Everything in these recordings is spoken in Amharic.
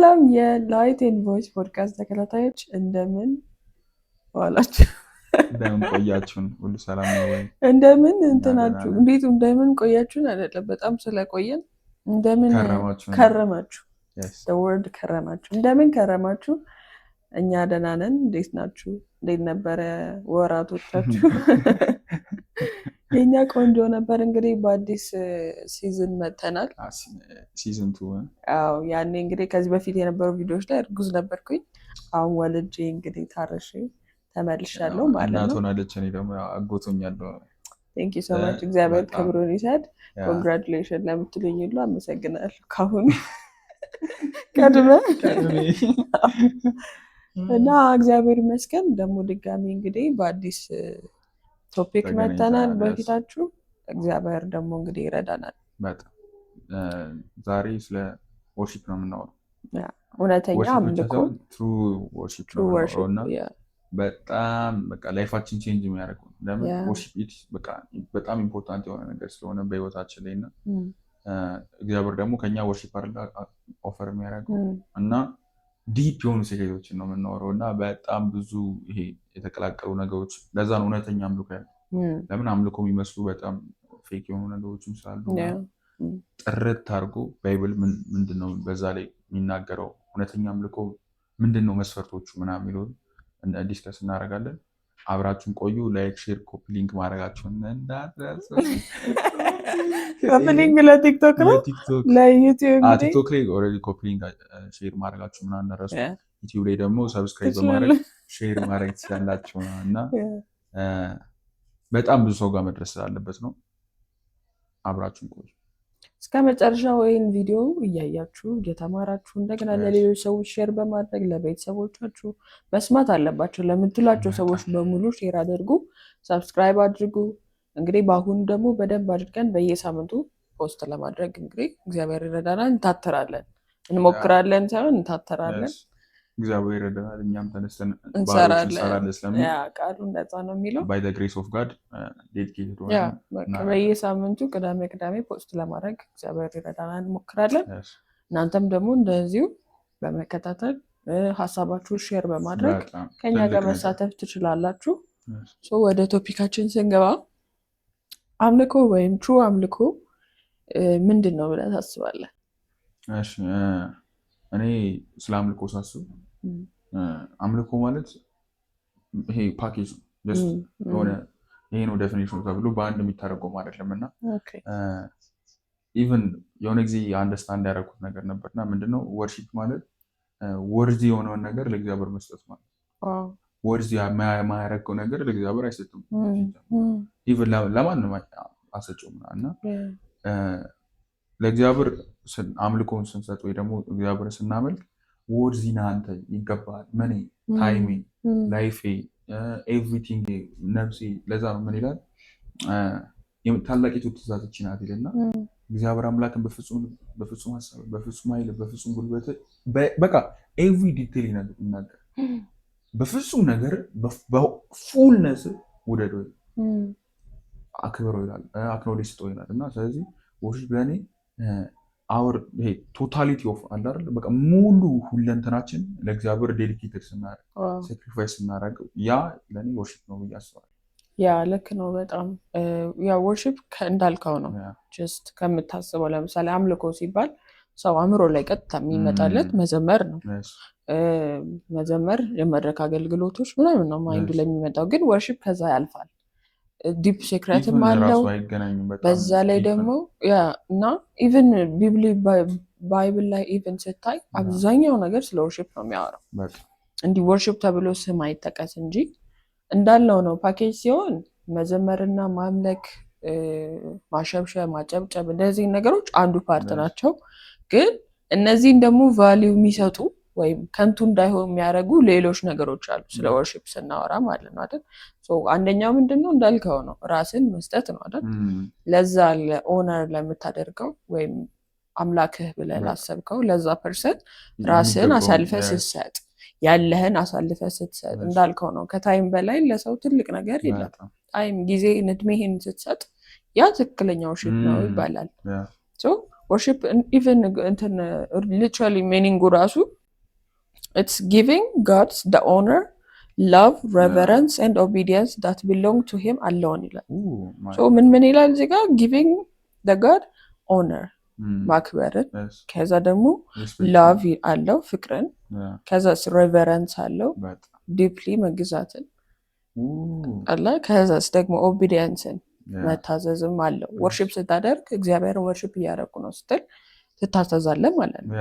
ሰላም የላይት ኤንድ ቮይስ ፖድካስት ተከታታዮች እንደምን ዋላችሁ? እንደምን ቆያችሁን? ሁሉ ሰላም ነው ወይ? እንደምን እንትናችሁ እንዴት እንደምን ቆያችሁን አይደለም፣ በጣም ስለቆየን እንደምን ከረማችሁ። the word ከረማችሁ፣ እንደምን ከረማችሁ? እኛ ደህና ነን። እንዴት ናችሁ? እንዴት ነበረ ወራቶቻችሁ? የኛ ቆንጆ ነበር። እንግዲህ በአዲስ ሲዝን መተናል። ሲዝን 2 አዎ፣ ያኔ እንግዲህ ከዚህ በፊት የነበሩ ቪዲዮዎች ላይ እርጉዝ ነበርኩኝ። አሁን ወልጄ እንግዲህ ታርሼ ተመልሻለሁ ማለት ነው። እናት ሆናለች። እኔ ደግሞ አጎቶኛለሁ። ቴንክ ዩ ሶ ማች። እግዚአብሔር ክብሩን ይሰድ። ኮንግራቹሌሽን ለምትሉኝ ሁሉ አመሰግናለሁ። ካሁን ቀድመ እና እግዚአብሔር ይመስገን ደግሞ ድጋሚ እንግዲህ በአዲስ ቶፒክ መተናል በፊታችሁ። እግዚአብሔር ደግሞ እንግዲህ ይረዳናል። በጣም ዛሬ ስለ ወርሺፕ ነው የምናወራው። እውነተኛ አምልኮ ትሩ ወርሺፕ ነው እና በጣም በቃ ላይፋችን ቼንጅ የሚያደርገው ለምን ወርሺፕ በጣም ኢምፖርታንት የሆነ ነገር ስለሆነ በህይወታችን ላይ እና እግዚአብሔር ደግሞ ከኛ ወርሺፕ ኦፈር የሚያደርገው እና ዲፕ የሆኑ ሴክሬቶችን ነው የምናወራው እና በጣም ብዙ ይሄ የተቀላቀሉ ነገሮች። ለዛ ነው እውነተኛ አምልኮ ያለው። ለምን አምልኮ የሚመስሉ በጣም ፌክ የሆኑ ነገሮችም ስላሉ ጥርት አድርጎ ባይብል ምንድን ነው በዛ ላይ የሚናገረው፣ እውነተኛ አምልኮ ምንድን ነው መስፈርቶቹ ምናምን የሚለው ዲስከስ እናደርጋለን። አብራችሁን ቆዩ። ላይክ፣ ሼር፣ ኮፒ ሊንክ ማድረጋችሁን እንዳትረሱ። ኮፒ ሊንክ ለቲክቶክ ነው፣ ለዩቲዩብ ቲክቶክ ላይ ኦልሬዲ ኮፒ ሊንክ ሼር ማድረጋችሁ ምናምን እንዳትረሱ። ዩቲዩብ ላይ ደግሞ ሰብስክራይብ በማድረግ ሼር ማድረግ ትችላላችሁ እና በጣም ብዙ ሰው ጋር መድረስ ስላለበት ነው። አብራችሁን ቆዩ እስከ መጨረሻው። ወይን ቪዲዮ እያያችሁ እየተማራችሁ እንደገና ለሌሎች ሰዎች ሼር በማድረግ ለቤተሰቦቻችሁ መስማት አለባቸው ለምትሏቸው ሰዎች በሙሉ ሼር አድርጉ፣ ሰብስክራይብ አድርጉ። እንግዲህ በአሁኑ ደግሞ በደንብ አድርገን በየሳምንቱ ፖስት ለማድረግ እንግዲህ እግዚአብሔር ይረዳናል። እንታተራለን፣ እንሞክራለን ሳይሆን እንታተራለን። እግዚአብሔር ይረዳናል። እኛም ተነስተን እንሰራለን። ቃሉ እንደዛ ነው የሚለው። by the grace of God dedicated በየሳምንቱ ቅዳሜ ፖስት ለማድረግ እግዚአብሔር ይረዳናል፣ እንሞክራለን። እናንተም ደግሞ እንደዚሁ በመከታተል ሀሳባችሁ ሼር በማድረግ ከኛ ጋር መሳተፍ ትችላላችሁ። ወደ ቶፒካችን ስንገባ አምልኮ ወይም ትሩ አምልኮ ምንድን ነው ብለህ ታስባለህ? እኔ ስለ አምልኮ ሳስብ አምልኮ ማለት ይሄ ፓኬጅ ሆነ ይሄ ነው ዴፊኒሽኑ ተብሎ በአንድ የሚታረጎም አይደለም እና ኢቨን የሆነ ጊዜ አንደርስታንድ ያደረኩት ነገር ነበርና ምንድነው ወርሺፕ ማለት ወርዚ የሆነውን ነገር ለእግዚአብሔር መስጠት ማለት ወርዚ የማያደርገው ነገር ለእግዚአብሔር አይሰጥም። ኢቨን ለማንም አሰጭም እና ለእግዚአብሔር አምልኮን ስንሰጥ ወይ ደግሞ እግዚአብሔር ስናመልክ ወርዚና አንተ ይገባል፣ መኔ ታይሜ፣ ላይፌ፣ ኤቭሪቲንግ ነፍሴ። ለዛ ነው ምን ይላል ታላቂቱ ትእዛዝ ይህች ናት ይልና እግዚአብሔር አምላክን በፍጹም ሀሳብ፣ በፍጹም ኃይል፣ በፍጹም ጉልበት በቃ ኤቭሪ ዲቴል ይናገር። በፍጹም ነገር በፉልነስ ውደዶ አክብሮ ይላል፣ አክኖሌጅ ስጠው ይላል እና ስለዚህ ወርሺፕ ለእኔ አወር ይሄ ቶታሊቲ ኦፍ አለ አይደል በቃ ሙሉ ሁለንተናችን ለእግዚአብሔር ዴዲኬትድ ስናደርግ ሳክሪፋይስ ስናደርግ ያ ለኔ ወርሺፕ ነው ብዬ አስባለሁ። ያ ልክ ነው በጣም ያ ወርሺፕ እንዳልከው ነው። ጀስት ከምታስበው ለምሳሌ አምልኮ ሲባል ሰው አእምሮ ላይ ቀጥታ የሚመጣለት መዘመር ነው። መዘመር፣ የመድረክ አገልግሎቶች ምናምን ነው ማይንዱ ላይ የሚመጣው። ግን ወርሺፕ ከዛ ያልፋል። ዲፕ ሴክሬትም አለው በዛ ላይ ደግሞ እና ኢቨን ባይብል ላይ ኢቨን ስታይ አብዛኛው ነገር ስለ ወርሺፕ ነው የሚያወራው። እንዲህ ወርሺፕ ተብሎ ስም አይጠቀስ እንጂ እንዳለው ነው። ፓኬጅ ሲሆን መዘመርና ማምለክ፣ ማሸብሸብ፣ ማጨብጨብ እንደዚህ ነገሮች አንዱ ፓርት ናቸው። ግን እነዚህን ደግሞ ቫሊዩ የሚሰጡ ወይም ከንቱ እንዳይሆን የሚያደርጉ ሌሎች ነገሮች አሉ ስለ ወርሺፕ ስናወራ ማለት ነው አይደል? አንደኛው ምንድነው እንዳልከው ነው፣ ራስን መስጠት ነው አይደል? ለዛ ለኦነር ለምታደርገው ወይም አምላክህ ብለህ ላሰብከው ለዛ ፐርሰን ራስን አሳልፈህ ስትሰጥ፣ ያለህን አሳልፈህ ስትሰጥ እንዳልከው ነው። ከታይም በላይ ለሰው ትልቅ ነገር የለም። ታይም፣ ጊዜ፣ እድሜህን ስትሰጥ ያ ትክክለኛ ወርሺፕ ነው ይባላል። worship even እንትን literally meaning ራሱ it's giving God the honor, love, reverence and obedience that belong to him alone ይላል። so ምን ይላል እዚህ ጋር giving the God honor ማክበርን ከዛ ደግሞ ላቭ አለው ፍቅርን ከዛ ሬቨረንስ አለው ዲፕሊ መግዛትን አለ ከዛስ ደግሞ ኦቢዲየንስን መታዘዝም አለው። ወርሺፕ ስታደርግ እግዚአብሔርን ወርሺፕ እያደረኩ ነው ስትል ትታዘዛለህ ማለት ነው።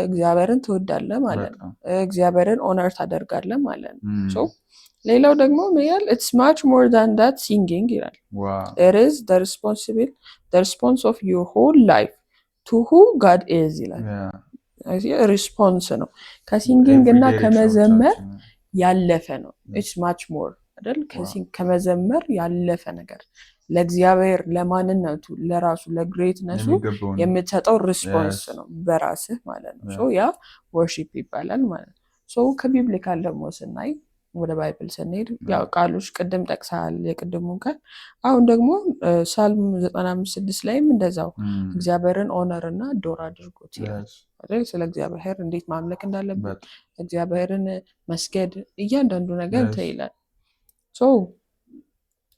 እግዚአብሔርን ትወዳለህ ማለት ነው። እግዚአብሔርን ኦነር ታደርጋለህ ማለት ነው። ሌላው ደግሞ ይላል it's much more than that singing ይላል it is the response of your whole life to who God is ይላል። ሪስፖንስ ነው ከሲንጊንግ እና ከመዘመር ያለፈ ነው። it's much more አይደል ከመዘመር ያለፈ ነገር ለእግዚአብሔር ለማንነቱ ለራሱ ለግሬትነሱ የምትሰጠው ሪስፖንስ ነው በራስህ ማለት ነው። ያ ወርሺፕ ይባላል ማለት ነው። ከቢብሊካል ደግሞ ስናይ ወደ ባይብል ስንሄድ ያው ቃሎች ቅድም ጠቅሰሃል የቅድሙን ቃል አሁን ደግሞ ሳልም 95:6 ላይም እንደዛው እግዚአብሔርን ኦነር እና ዶር አድርጎት ይላል አይደል ስለ እግዚአብሔር እንዴት ማምለክ እንዳለበት እግዚአብሔርን መስገድ እያንዳንዱ ነገር ይላል።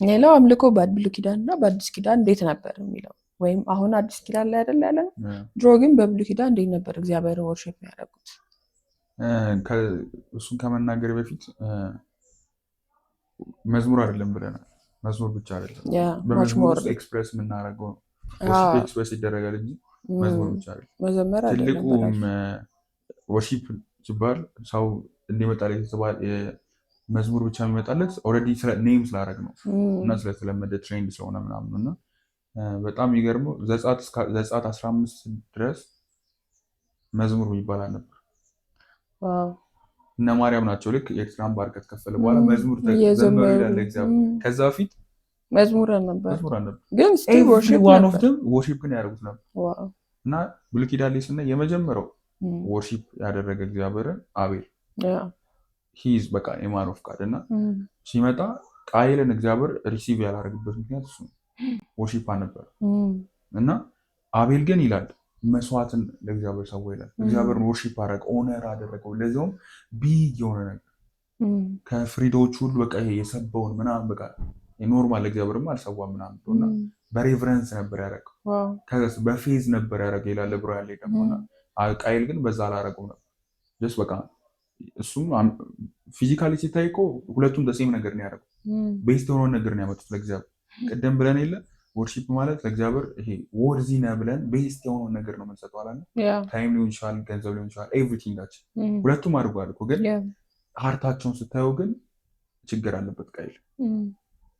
ሌላው አምልኮ በብሉይ ኪዳን እና በአዲስ ኪዳን እንዴት ነበር የሚለው ወይም አሁን አዲስ ኪዳን ላይ አይደል ያለ ነው። ድሮ ግን በብሉይ ኪዳን እንዴት ነበር እግዚአብሔርን ወርሺፕ ያደረጉት? እሱን ከመናገር በፊት መዝሙር አይደለም ብለናል። መዝሙር ብቻ አይደለም በመዝሙር ኤክስፕረስ የምናደርገው ወርሺፕ ኤክስፕረስ ይደረጋል እንጂ መዝሙር ብቻ አይደለም። መዘመር አይደለም። ትልቁም ወርሺፕ ሲባል ሰው እንዲመጣለት የተባለ መዝሙር ብቻ የሚመጣለት ኦልሬዲ ኔም ስላደረግ ነው እና ስለተለመደ ትሬንድ ስለሆነ ምናምን እና በጣም የሚገርመው ዘጸአት 15 ድረስ መዝሙር ይባላል ነበር። እነ ማርያም ናቸው ልክ የኤርትራን ባህር ከተከፈለ በኋላ መዝሙር ተዘመሩ ይላል እግዚአብሔር። ከዛ በፊት መዝሙር ነበር ግን ስቲል ወርሺፕ ግን ያደርጉት ነበር እና ብሉይ ኪዳን ላይ ስናይ የመጀመሪያው ወርሺፕ ያደረገ እግዚአብሔርን አቤል ሂዝ በቃ ኤማን ኦፍ ጋድ እና ሲመጣ ቃየልን እግዚአብሔር ሪሲቭ ያላደረግበት ምክንያት እሱ ወርሺፕ አልነበረ እና አቤል ግን ይላል መስዋዕትን ለእግዚአብሔር ሰው ይላል እግዚአብሔርን ወርሺፕ አደረገ ኦነር አደረገው። ለዚያውም ቢግ የሆነ ነገር ከፍሪዶች ሁሉ በቃ ይሄ የሰበውን ምናምን በቃ ኖርማል እግዚአብሔርም አልሰዋም ምናምን እና በሬቨረንስ ነበር ያደረገው። ከዛስ በፌዝ ነበር ያደረገው ይላል ዕብራውያን ላይ ደግሞ እና ቃየል ግን በዛ አላደረገው ነበር ጀስት በቃ እሱም ፊዚካሊ ሲታይ እኮ ሁለቱም ደሴም ነገር ነው ያደረገው። ቤስት የሆነውን ነገር ነው ያመጡት ለእግዚአብሔር። ቅድም ብለን የለ ወርሺፕ ማለት ለእግዚአብሔር ይሄ ወርዚ ነህ ብለን ቤስት የሆነውን ነገር ነው የምንሰጠው አላለ። ታይም ሊሆን ይችላል፣ ገንዘብ ሊሆን ይችላል፣ ኤቭሪቲንጋችን ሁለቱም አድርጓል እኮ። ግን ሀርታቸውን ስታየው ግን ችግር አለበት ቃየል።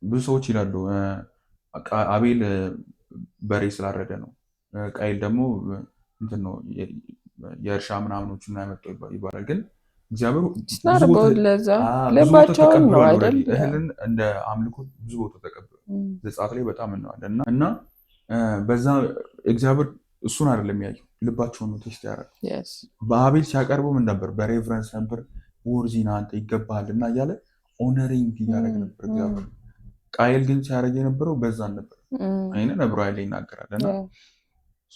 ብዙ ሰዎች ይላሉ አቤል በሬ ስላረደ ነው፣ ቃየል ደግሞ እንትን ነው የእርሻ ምናምኖችን ያመጣው ይባላል። ግን እግዚአብሔር ልባቸውን ነው አይደል እህልን እንደ አምልኮ ብዙ ቦታ ተቀበሉ። ዘጸአት ላይ በጣም እናዋለን እና በዛ እግዚአብሔር እሱን አይደለም ያየው ልባቸውን ነው ቴስት ያደረገው። በአቤል ሲያቀርበው ምን ነበር? በሬቨረንስ ነበር። ወርዚና አንተ ይገባሃል እና እያለ ኦነሪንግ እያደረገ ነበር እግዚአብሔር። ቃየል ግን ሲያደርግ የነበረው በዛን ነበር። አይነ ዕብራውያን ላይ ይናገራል እና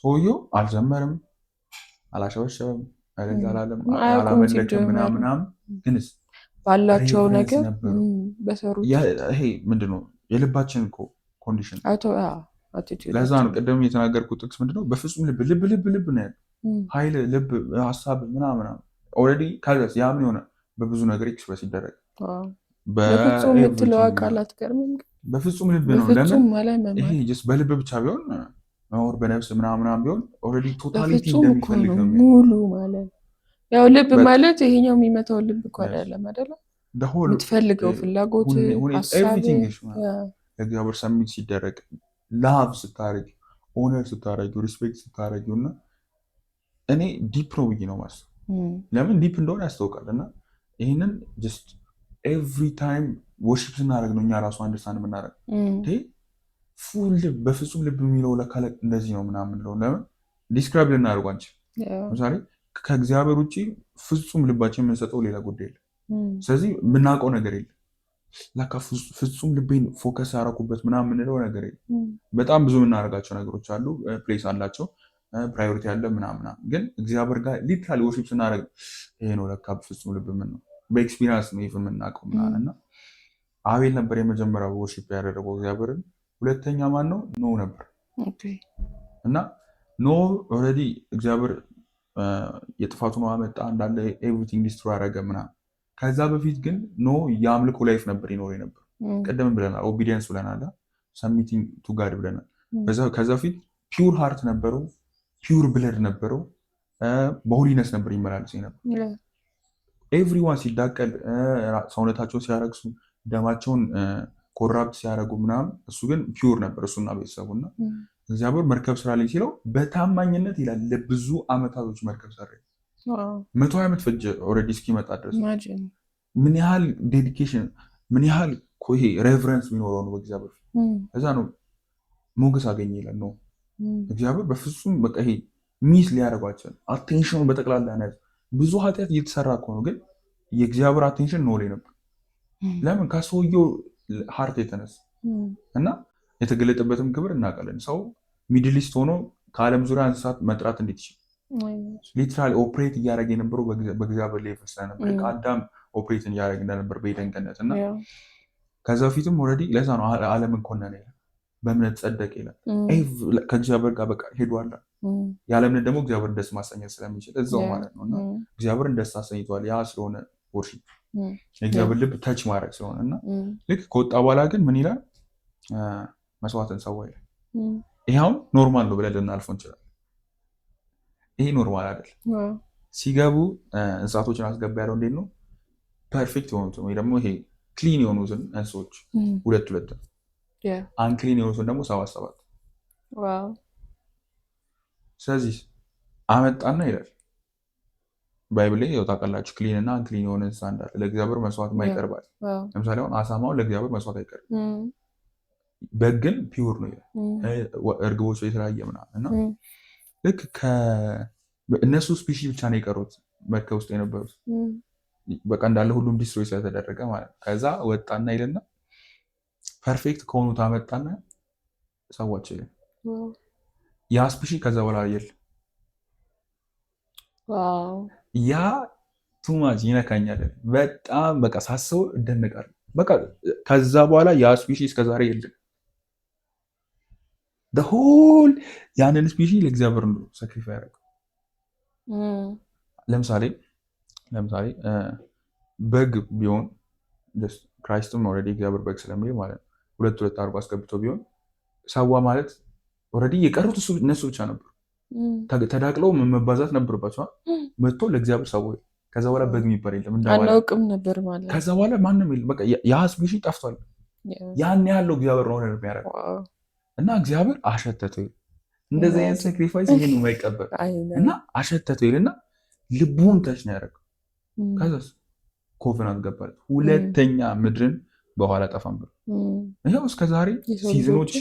ሰውየው አልዘመርም፣ አላሸበሸበም፣ አላለም፣ አላመለክም ምናምን ግንስ ባላቸው ነገር በሰሩት ይሄ ምንድነው የልባችን እኮ ኮንዲሽን። ለዛ ነው ቅድም የተናገርኩት ጥቅስ ምንድነው በፍጹም ልብ ልብ ልብ ልብ ነው ያለው ኃይል ልብ ሀሳብ ምናምን ኦልሬዲ ከዛስ ያ ምን ሆነ በብዙ ነገር ኤክስፕረስ ይደረግ። በፍጹም የምትለዋ ቃል አትገርምም? በፍጹም ልብ ነው። ለምን ይሄ ጀስት በልብ ብቻ ቢሆን ወር በነፍስ ምናምን ቢሆን ኦልሬዲ ቶታሊቲ እንደሚፈልግ ነው ሙሉ ማለት ያው ልብ ማለት ይሄኛው የሚመታው ልብ እኮ አይደለም አይደለ? የምትፈልገው ፍላጎት ሀሳብ ለእግዚአብሔር ሰሚት ሲደረግ ላቭ ስታረጊ ኦነር ስታረጊ ሪስፔክት ስታረጊ እና እኔ ዲፕ ነው ብዬ ነው ማስብ። ለምን ዲፕ እንደሆነ ያስታውቃል። እና ይህንን ጀስት ኤቭሪ ታይም ወርሺፕ ስናደርግ ነው እኛ ራሱ አንደርስታንድ የምናደርግ ፉል ልብ በፍጹም ልብ የሚለው ለካለ እንደዚህ ነው ምናምን ነው። ለምን ዲስክራይብ ልናደርጉ አንችል። ለምሳሌ ከእግዚአብሔር ውጭ ፍጹም ልባችን የምንሰጠው ሌላ ጉዳይ የለም። ስለዚህ የምናውቀው ነገር የለም። ለካ ፍጹም ልቤን ፎከስ ያደረኩበት ምናምን የምንለው ነገር የለም። በጣም ብዙ የምናደርጋቸው ነገሮች አሉ፣ ፕሌስ አላቸው። ፕራዮሪቲ ያለ ምናምን። ግን እግዚአብሔር ጋር ሊትራሊ ወርሺፕ ስናደርግ ይሄ ነው ለካ ፍጹም ልብ ምን ነው በኤክስፒሪንስ ነው የምናውቀው ምናምን። እና አቤል ነበር የመጀመሪያው ወርሺፕ ያደረገው እግዚአብሔርን። ሁለተኛ ማን ነው? ኖህ ነበር። እና ኖህ ኦልሬዲ እግዚአብሔር የጥፋቱን ውሃ መጣ እንዳለ ኤቭሪቲንግ ዲስትሮይ አደረገ ምናምን። ከዛ በፊት ግን ኖህ የአምልኮ ላይፍ ነበር ይኖር ነበር። ቀደም ብለናል፣ ኦቢዲየንስ ብለናል፣ ሰሚቲንግ ቱ ጋድ ብለናል። ከዛ በፊት ፒውር ሃርት ነበረው፣ ፒውር ብለድ ነበረው፣ በሆሊነስ ነበር ይመላለስ ነበር። ኤቭሪዋን ሲዳቀል ሰውነታቸውን ሲያረግሱ ደማቸውን ኮራፕት ሲያደርጉ ምናምን፣ እሱ ግን ፒውር ነበር እሱና ቤተሰቡና እግዚአብሔር መርከብ ስራ ላይ ሲለው በታማኝነት ይላል ለብዙ አመታቶች መርከብ ሰራ። 120 ዓመት ፈጀ ኦልሬዲ እስኪመጣ ድረስ። ምን ያህል ዴዲኬሽን ምን ያህል ይሄ ሬቨረንስ የሚኖረው ነው በእግዚአብሔር። እዛ ነው ሞገስ አገኘ ይላል ነው እግዚአብሔር በፍጹም በቃ ይሄ ሚስ ሊያደርጓቸው አቴንሽኑን በጠቅላላ ያነዝ ብዙ ኃጢአት እየተሰራ እኮ ነው፣ ግን የእግዚአብሔር አቴንሽን ኖ ላይ ነበር። ለምን? ከሰውየው ሀርት የተነሳ እና የተገለጠበትም ክብር እናውቃለን። ሰው ሚድል ኢስት ሆኖ ከዓለም ዙሪያ እንስሳት መጥራት እንዴት ይችላል? ሊትራሊ ኦፕሬት እያደረገ የነበረው በእግዚአብሔር ሌቭል ስለነበር አዳም ኦፕሬት እያደረገ እንደነበር በኤደን ገነት እና ከዛ በፊትም ኦልሬዲ ለዛ ነው ዓለምን ኮነነ ይላል፣ በእምነት ጸደቀ ይላል። ከእግዚአብሔር ጋር በቃ ሄዷል። ያለ እምነት ደግሞ እግዚአብሔርን ደስ ማሰኘት ስለሚችል እዛው ማለት ነው እና እግዚአብሔርን ደስ አሰኝተዋል። ያ ስለሆነ ወርሺፕ የእግዚአብሔር ልብ ተች ማድረግ ስለሆነ እና ልክ ከወጣ በኋላ ግን ምን ይላል? መስዋዕትን ሰዋ ይላል። ይሄው ኖርማል ነው ብለን ልናልፈው እንችላለን። ይሄ ኖርማል አይደል። ሲገቡ እንስሳቶችን አስገባ ያለው እንዴት ነው? ፐርፌክት የሆኑትን ወይ ደግሞ ይሄ ክሊን የሆኑትን እንስሶች ሁለት አንክሊን የሆኑትን ደግሞ 7 ስለዚህ አመጣና ይላል ባይብል ላይ ታውቃላችሁ፣ ክሊን እና አንክሊን የሆነ እንስሳ እንዳለ ለእግዚአብሔር መስዋዕት ማይቀርባል። ለምሳሌ አሁን አሳማውን ለእግዚአብሔር መስዋዕት አይቀርብም፣ በግ ግን ፒውር ነው ይላል። እርግቦች የተለያየ ምናምን እና ልክ እነሱ ስፒሺ ብቻ ነው የቀሩት መርከብ ውስጥ የነበሩት በቃ እንዳለ ሁሉም ዲስትሮይ ስለተደረገ ማለት ነው። ከዛ ወጣና ይልና ፐርፌክት ከሆኑት አመጣና ሰዋቸው ይላል። ያ ስፒሺ ከዛ በኋላ የለም። ያ ቱማች ይነካኛል በጣም በቃ ሳስበው እደነቃለሁ። በቃ ከዛ በኋላ ያ ስፒሺ እስከዛሬ የለም። ሆል ያንን ስፒሺ ለእግዚአብሔር ነው ሳክሪፋይ ያደረገው። ለምሳሌ በግ ቢሆን ክራይስትም ኦልሬዲ እግዚአብሔር በግ ስለሚል ማለት ነው 2 አድርጎ አስገብቶ ቢሆን ሰዋ ማለት ኦልሬዲ የቀሩት እነሱ ብቻ ነበሩ። ተዳቅለው መባዛት ነበረባቸው። መጥቶ ለእግዚአብሔር ሰው ከዛ በኋላ በግ የሚባል የለም አናውቅም ነበር ማለት። ከዛ በኋላ ማንም የለም። በቃ ያ ስፒሺ ጠፍቷል። ያን ያለው እግዚአብሔር ነው የሚያደርገው እና እግዚአብሔር አሸተተው እንደዚህ አይነት ሳክሪፋይስ ይሄን የማይቀበል እና አሸተተው ይልና ልቡን ተች ነው ያደረገው። ከዛስ ኮቨናንት ገባል። ሁለተኛ ምድርን በኋላ ጠፋም ብሎ ይሄው እስከዛሬ ሲዝኖች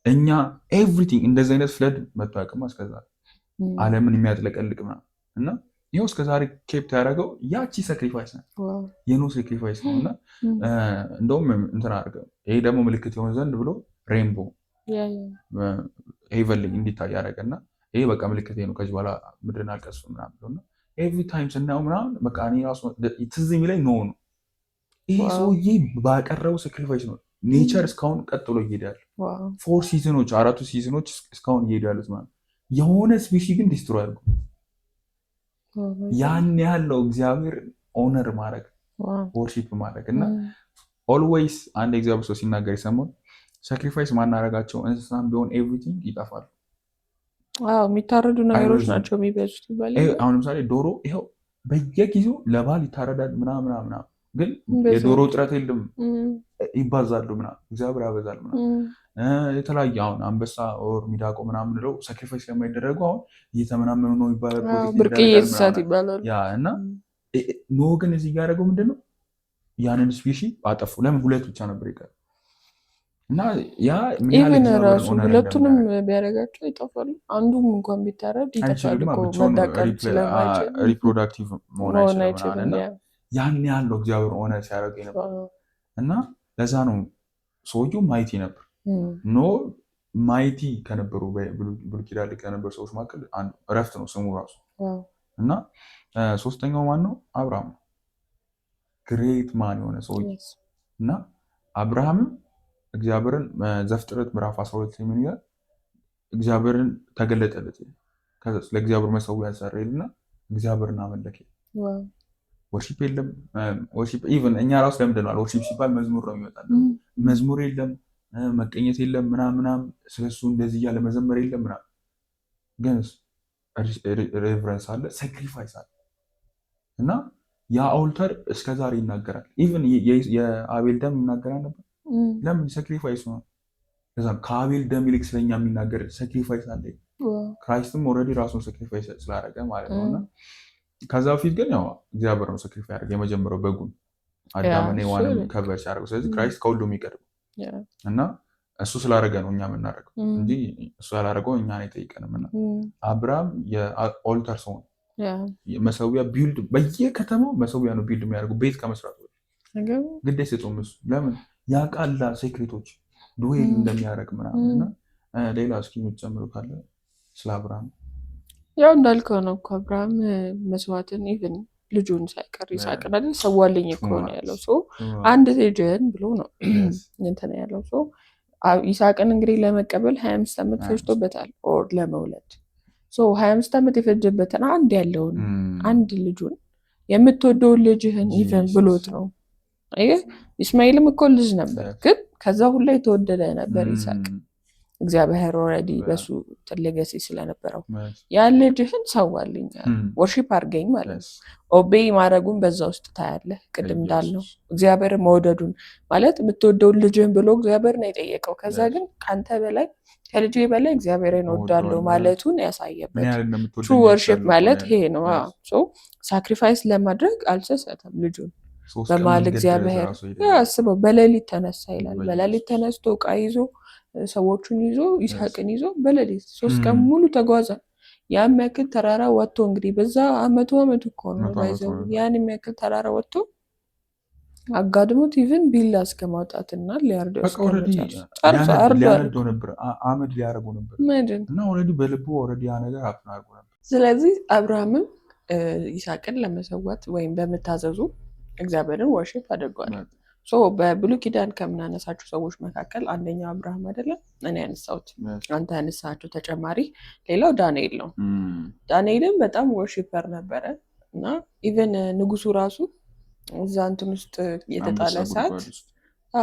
እኛ ኤቭሪቲንግ እንደዚህ አይነት ፍለድ መጥቶ አያውቅም እስከዛሬ ዓለምን የሚያጥለቀልቅ ምናምን እና ይሄው እስከዛሬ ኬፕት ያደረገው ያቺ ሳክሪፋይስ ነው፣ የኖ ሳክሪፋይስ ነው። እና እንደውም እንትን አድርገው ይሄ ደግሞ ምልክት የሆነ ዘንድ ብሎ ሬንቦ ሄቨንሊ እንዲታይ ያደረገና ይሄ በቃ ምልክት ነው ከዚህ በኋላ ምድርን አልቀስፍ ምናምን ብሎና ኤቭሪ ታይም ስናየው ምናምን በቃ እኔ ራሱ ትዝ የሚለኝ ነው ይሄ ሰውዬ ባቀረበው ሳክሪፋይስ ነው ኔቸር እስካሁን ቀጥሎ ይሄዳል። 4 ሲዝኖች 4 ሲዝኖች እስካሁን ይሄዱ ያሉት ማለት የሆነ ስፔሺ ግን ዲስትሮይ አድርጎ ያን ያለው እግዚአብሔር ኦነር ማድረግ ወርሺፕ ማድረግ እና ኦልዌይስ አንድ እግዚአብሔር ሰው ሲናገር የሰማው ሳክሪፋይስ ማናረጋቸው እንስሳም ቢሆን ኤቭሪቲንግ ይጠፋል። የሚታረዱ ነገሮች ናቸው የሚበዙት ይባላል። አሁን ለምሳሌ ዶሮ ይኸው በየጊዜው ለባል ይታረዳል ምናምን ግን የዶሮ እጥረት የለም፣ ይባዛሉ ምናምን እግዚአብሔር ያበዛል ምናምን። የተለያየ አሁን አንበሳ ኦር ሚዳቆ ምናምን ብለው ሳክሪፋይስ ለማይደረጉ አሁን እየተመናመኑ ነው ይባላል፣ ብርቅዬ እንስሳት ይባላል። እና ኖህ ግን እዚህ እያደረገው ምንድነው ያንን ስፒሺ አጠፉ። ለምን? ሁለት ብቻ ነበር ይቀር እና ያ ኢቨን ራሱ ሁለቱንም ቢያደርጋቸው ይጠፋሉ። አንዱም እንኳን ቢታረድ ይጠፋል እኮ መዳቀል ስለማይችል ሪፕሮዳክቲቭ መሆን አይችልም። ያን ያለው እግዚአብሔር ሆነ ሲያደርገው ነበር እና ለዛ ነው ሰውየው ማይቲ ነበር። ኖህ ማይቲ ከነበሩ ብሉይ ኪዳን ላይ ከነበሩ ሰዎች መካከል አንዱ እረፍት ነው ስሙ ራሱ። እና ሶስተኛው ማን ነው? አብርሃም ነው። ግሬት ማን የሆነ ሰውዬ እና አብርሃምም እግዚአብሔርን ዘፍጥረት ምዕራፍ 12 ላይ ምን ይላል? እግዚአብሔርን ተገለጠለት፣ ለእግዚአብሔር መሰዊያ ሰራ ይልና እግዚአብሔርን አመለከ። ወርሺፕ የለም። ወርሺፕ ኢቭን እኛ ራሱ ለምንድነው ወርሺፕ ሲባል መዝሙር ነው ይመጣል። መዝሙር የለም፣ መቀኘት የለም፣ ምናምን ስለሱ እንደዚህ እያለ መዘመር የለም ምናምን። ግን ሬቨረንስ አለ፣ ሳክሪፋይስ አለ። እና ያ ኦልተር እስከዛሬ ይናገራል። ኢቭን የአቤል ደም ይናገራል ነበር። ለምን? ሳክሪፋይስ ነው። ከዛም ከአቤል ደም ይልቅ ስለኛ የሚናገር ሳክሪፋይስ አለ። ክራይስትም ኦልሬዲ ራሱን ሳክሪፋይስ ስላደረገ ማለት ነው። እና ከዛ በፊት ግን ያው እግዚአብሔር ነው ሳክሪፋይስ ያደረገ የመጀመሪያው በጉን አዳምን ሔዋንን ከበር ሲያደርገው። ስለዚህ ክራይስት ከሁሉም ይቀድም እና እሱ ስላደረገ ነው እኛ የምናደርገው እንጂ እሱ ያላደረገው እኛን አይጠይቀንም። እና አብርሃም የኦልተር ሰው ነው። መሰዊያ ቢልድ በየከተማው መሰዊያ ነው ቢልድ የሚያደርጉ ቤት ከመስራቱ ግድ አይሰጡም። እሱ ለምን ያውቃላ ሴክሬቶች ዱዌል እንደሚያደርግ ምናምን። እና ሌላ እስኪ የምትጨምሩ ካለ ስለ አብርሃም? ያው እንዳልከው ነው እኮ አብርሃም መስዋዕትን ኢቭን ልጁን ሳይቀር ይስሐቅን አይደል ሰዋልኝ እኮ ነው ያለው። ሰው አንድ ልጅን ብሎ ነው እንትን ያለው። ሰው ይስሐቅን እንግዲህ ለመቀበል 25 ዓመት ፈጅቶበታል ኦር ለመውለድ። ሰው 25 ዓመት የፈጀበትን አንድ ያለውን አንድ ልጁን የምትወደውን ልጅህን ኢቭን ብሎት ነው። አየህ ኢስማኤልም እኮ ልጅ ነበር፣ ግን ከዛ ሁላ የተወደደ ነበር ይስሐቅ። እግዚአብሔር ኦልሬዲ በሱ ሌጋሲ ስለነበረው ያን ልጅህን ሰዋልኝ ወርሺፕ አድርገኝ ማለት ነው። ኦቤይ ማድረጉን በዛ ውስጥ ታያለህ። ቅድም እንዳልነው እግዚአብሔር መውደዱን ማለት የምትወደውን ልጅህን ብሎ እግዚአብሔር ነው የጠየቀው። ከዛ ግን ከአንተ በላይ ከልጅ በላይ እግዚአብሔርን እወዳለሁ ማለቱን ያሳየበት ትሩ ወርሺፕ ማለት ይሄ ነው። ሳክሪፋይስ ለማድረግ አልሰሰተም ልጁን በማል እግዚአብሔር አስበው በሌሊት ተነሳ ይላል። በሌሊት ተነስቶ ዕቃ ይዞ ሰዎቹን ይዞ ይስሐቅን ይዞ በሌሊት 3 ቀን ሙሉ ተጓዘ። ያን የሚያክል ተራራ ወጥቶ እንግዲህ በዛ አመቱ እኮ ነው ባይዘው ያን የሚያክል ተራራ ወጥቶ አጋድሞት ኢቭን ቢላ እስከ ማውጣትና ሊያርደው ነበር። አመድ ሊያረጉ ነበር እና ኦልሬዲ በልቡ ኦልሬዲ ያ ነገር አጥናርጉ ነበር። ስለዚህ አብርሃምም ይስሐቅን ለመሰዋት ወይም በመታዘዙ እግዚአብሔርን ወርሺፕ አድርጓል። በብሉይ ኪዳን ከምናነሳቸው ሰዎች መካከል አንደኛው አብርሃም አይደለም እኔ ያነሳሁት፣ አንተ ያነሳቸው ተጨማሪ ሌላው ዳንኤል ነው። ዳንኤልም በጣም ወርሺፐር ነበረ እና ኢቨን ንጉሱ ራሱ እዛ እንትን ውስጥ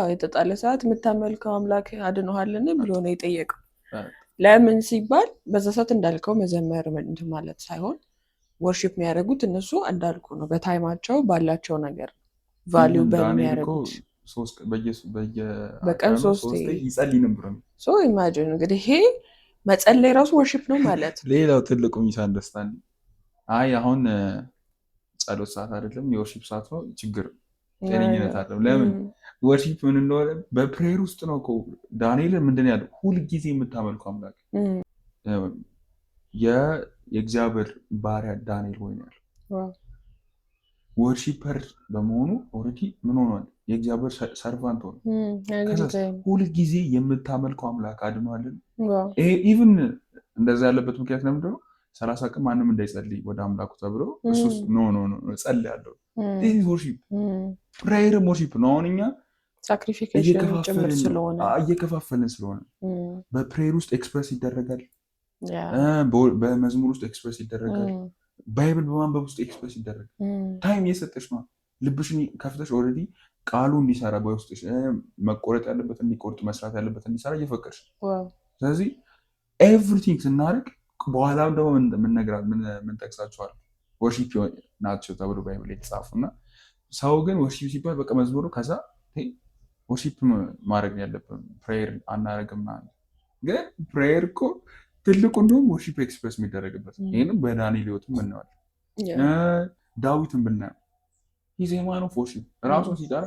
የተጣለ ሰዓት የምታመልከው አምላክ አድኖሃልን ብሎ ነው የጠየቀው። ለምን ሲባል በዛ ሰዓት እንዳልከው መዘመር ማለት ሳይሆን ወርሺፕ የሚያደርጉት እነሱ እንዳልኩ ነው በታይማቸው ባላቸው ነገር ቫሊዩ በሚያደርጉት በቀን 3 ይጸልይ ነበር። ኢማጂን እንግዲህ ይሄ መጸለይ ራሱ ወርሺፕ ነው ማለት። ሌላው ትልቁ ሚስ አንደርስታንድ አሁን ጸሎት ሰዓት አይደለም የወርሺፕ ሰዓት ነው፣ ችግር ጤነኝነት አይደለም። ለምን ወርሺፕ ምን እንደሆነ በፕሬየር ውስጥ ነው እኮ። ዳንኤልን ምንድን ያለው ሁልጊዜ የምታመልከው አምላክ የእግዚአብሔር ባሪያ ዳንኤል ሆይ ነው ያለው። ወርሺፐር በመሆኑ ኦልሬዲ ምን ሆኗል? የእግዚአብሔር ሰርቫንት ሆነ። ሁልጊዜ የምታመልከው አምላክ አድኗልን። ኢቭን እንደዛ ያለበት ምክንያት ለምንድን ነው? 30 ቀን ማንም እንዳይጸልይ ወደ አምላኩ ተብሎ እሱ ጸልያለሁ። ወርሺፕ ፕሬየርም ወርሺፕ ነው። አሁን እኛ እየከፋፈልን ስለሆነ በፕሬየር ውስጥ ኤክስፕረስ ይደረጋል፣ በመዝሙር ውስጥ ኤክስፕረስ ይደረጋል፣ ባይብል በማንበብ ውስጥ ኤክስፕረስ ይደረጋል። ታይም እየሰጠች ነው። ልብሽን ከፍተሽ ኦልሬዲ ቃሉ እንዲሰራ በውስጥሽ መቆረጥ ያለበት እንዲቆርጥ መስራት ያለበት እንዲሰራ እየፈቀድሽ። ስለዚህ ኤቭሪቲንግ ስናደርግ በኋላም ደግሞ ምንጠቅሳቸዋል ወርሺፕ ናቸው ተብሎ ባይብል የተጻፉ እና ሰው ግን ወርሺፕ ሲባል በቃ መዝሙሩ ከዛ ወርሺፕ ማድረግ ያለብን ፕሬየር አናደርግም። ግን ፕሬየር እኮ ትልቁ እንደውም ወርሺፕ ኤክስፕረስ የሚደረግበት ይህንም በዳንኤል ሕይወትም እናየዋለን። ዳዊትን ብናየው ዜማ ነው ወርሺፕ ራሱን ሲጠራ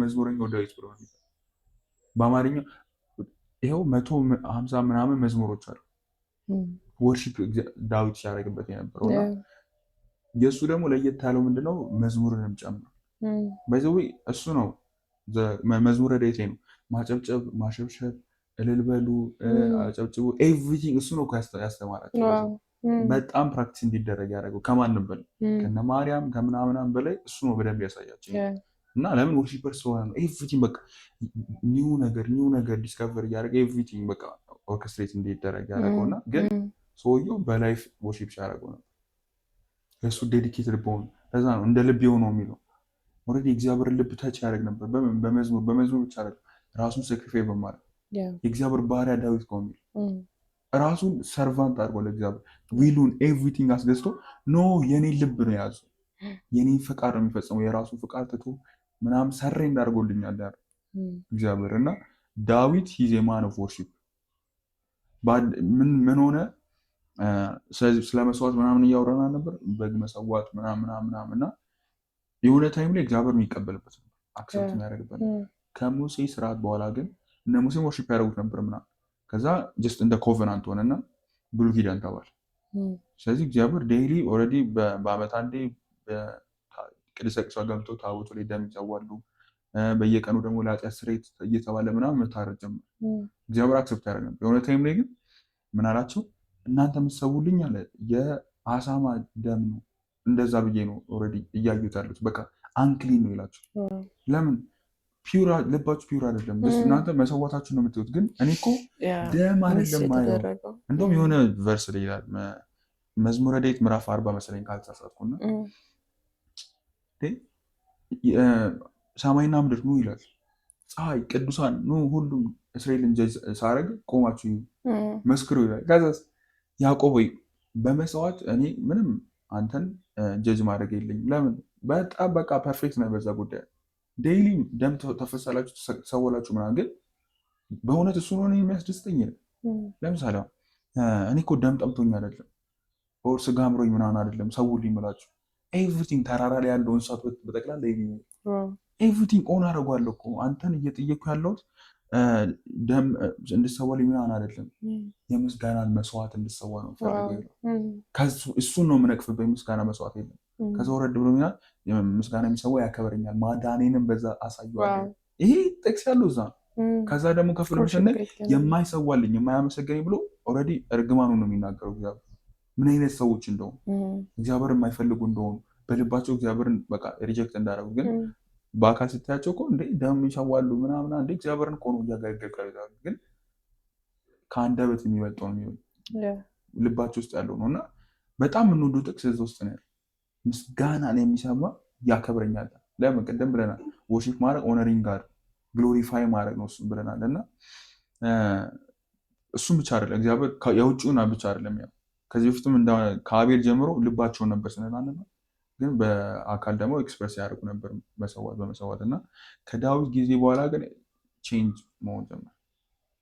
መዝሙረኛው ዳዊት ብሎ በአማርኛ ይኸው 150 ምናምን መዝሙሮች አሉ ወርሺፕ ዳዊት ሲያደርግበት የነበረው እና የእሱ ደግሞ ለየት ያለው ምንድነው መዝሙርንም ጨምሮ በዚህ እሱ ነው መዝሙረ ዳዊት ነው። ማጨብጨብ፣ ማሸብሸብ፣ እልል በሉ አጨብጭቡ ኤቭሪቲንግ እሱ ነው ያስተማራቸው። በጣም ፕራክቲስ እንዲደረግ ያደረገው ከማንም በላይ ከነ ማርያም ከምናምናም በላይ እሱ ነው በደንብ ያሳያቸው። እና ለምን ወርሺፐር ስለሆነ ነው ኤቭሪቲንግ በቃ ኒው ነገር ዲስከቨር እያደረገ ኤቭሪቲንግ በቃ ኦርኬስትሬት እንዲደረግ ያደረገው። እና ግን ሰውየው በላይፍ ወርሺፕ ሲያደርገው ነው እሱ ዴዲኬትድ በሆኑ ለዛ ነው እንደ ልብ የሆነው የሚለው ኦልሬዲ እግዚአብሔርን ልብ ታች ያደርግ ነበር። በመዝሙር ብቻ አይደለም ራሱን ሰክሪፋይ በማድረግ የእግዚአብሔር ባሪያ ዳዊት ነው የሚል ራሱን ሰርቫንት አድርጎ ለእግዚአብሔር ዊሉን ኤቭሪቲንግ አስገዝቶ ኖ የኔን ልብ ነው የያዘው የኔን ፍቃድ ነው የሚፈጸመው የራሱን ፍቃድ ትቶ ምናምን ሰሬ እንዳርጎልኛል ያለ እግዚአብሔር። እና ዳዊት ሂዝ ማን ኦፍ ወርሺፕ ምን ሆነ ስለ መስዋዕት ምናምን እያወራን ነበር በግ መሰዋት ምናምን እና የሆነ ታይም ላይ እግዚአብሔር የሚቀበልበት ነው አክሰፕት የሚያደርግበት ከሙሴ ስርዓት በኋላ ግን እነ ሙሴ ወርሺፕ ያደርጉት ነበር ምናምን ከዛ ጀስት እንደ ኮቨናንት ሆነና ብሉይ ኪዳን ተባለ። ስለዚህ እግዚአብሔር ዴይሊ ኦልሬዲ በአመት አንዴ ቅድስተ ቅዱሳን ገብተው ታቦቱ ላይ ደም ይሰዋሉ። በየቀኑ ደግሞ ለኃጢአት ስርየት እየተባለ ምናምን መታረድ ጀመረ። እግዚአብሔር አክሰፕት ያደርግ ነበር። የሆነ ታይም ላይ ግን ምን አላቸው? እናንተ የምትሰውልኝ አለ የአሳማ ደም ነው እንደዛ ብዬ ነው ኦልሬዲ እያዩት ያሉት በቃ አንክሊን ነው ይላቸው። ለምን ፒውር ልባችሁ ፒውር አይደለም እናንተ መሰዋታችሁ ነው የምትሉት ግን እኔ እኮ ደም አይደለም ማየው። እንደውም የሆነ ቨርስ ላይ ይላል መዝሙረ ዳዊት ምዕራፍ 40 መሰለኝ ካልተሳሳትኩና ሰማይና ምድር ኑ ይላል ፀሐይ ቅዱሳን ኑ ሁሉም እስራኤልን ጀጅ ሳረግ ቆማችሁ መስክሩ ይላል። ከዛስ ያዕቆብ ወይ በመስዋዕት እኔ ምንም አንተን ጀጅ ማድረግ የለኝም። ለምን በጣም በቃ ፐርፌክት ነው በዛ ጉዳይ ዴይሊ ደም ተፈሳላችሁ ተሰወላችሁ ምናምን ግን በእውነት እሱ ነው የሚያስደስተኝ። ለምሳሌ እኔ እኮ ደም ጠምቶኝ አይደለም ኦር ስጋ አምሮኝ ምናምን አይደለም ሰውልኝ የምላችሁ ኤቭሪቲንግ ተራራ ላይ ያለው እንስሳት በጠቅላላ ኤቭሪቲንግ ኦን አደርጓለሁ እኮ አንተን እየጠየኩ ያለሁት ደም እንድሰዋልኝ ምናምን አይደለም የምስጋናን መስዋዕት እንድሰዋ ነው ፈልገው እሱን ነው የምነቅፍበት ምስጋና መስዋዕት የለም። ከዛ ወረድ ብሎ ሚናል ምስጋና የሚሰዋ ያከብረኛል ማዳኔንም በዛ አሳየዋለሁ። ይሄ ጥቅስ ያለው እዛ ነው። ከዛ ደግሞ ከፍሎ ስንል የማይሰዋልኝ የማያመሰገኝ ብሎ ኦልሬዲ እርግማኑ ነው የሚናገረው እግዚአብሔር ምን አይነት ሰዎች እንደሆኑ እግዚአብሔርን የማይፈልጉ እንደሆኑ በልባቸው እግዚአብሔርን በቃ ሪጀክት እንዳደረጉ ግን በአካል ስታያቸው እኮ እንደ ደም ይሰዋሉ ምናምን እንደ እግዚአብሔርን እኮ ነው እያገለገልኩ ያሉት ግን ከአንደበት የሚበልጠው ነው የሚሆን ልባቸው ውስጥ ያለው ነው። እና በጣም የምንወደው ጥቅስ እዛ ውስጥ ነው ምስጋናን የሚሰማ ያከብረኛል። ለምን ቅድም ብለናል ወርሺፕ ማድረግ ኦነሪንግ ጋር ግሎሪፋይ ማድረግ ነው እሱም ብለናል። እና እሱም ብቻ አይደለም እግዚአብሔር የውጭውን ብቻ አይደለም ያው ከዚህ በፊትም ከአቤል ጀምሮ ልባቸውን ነበር ስንላለን ግን በአካል ደግሞ ኤክስፕረስ ያደርጉ ነበር በመሰዋት እና ከዳዊት ጊዜ በኋላ ግን ቼንጅ መሆን ጀመር።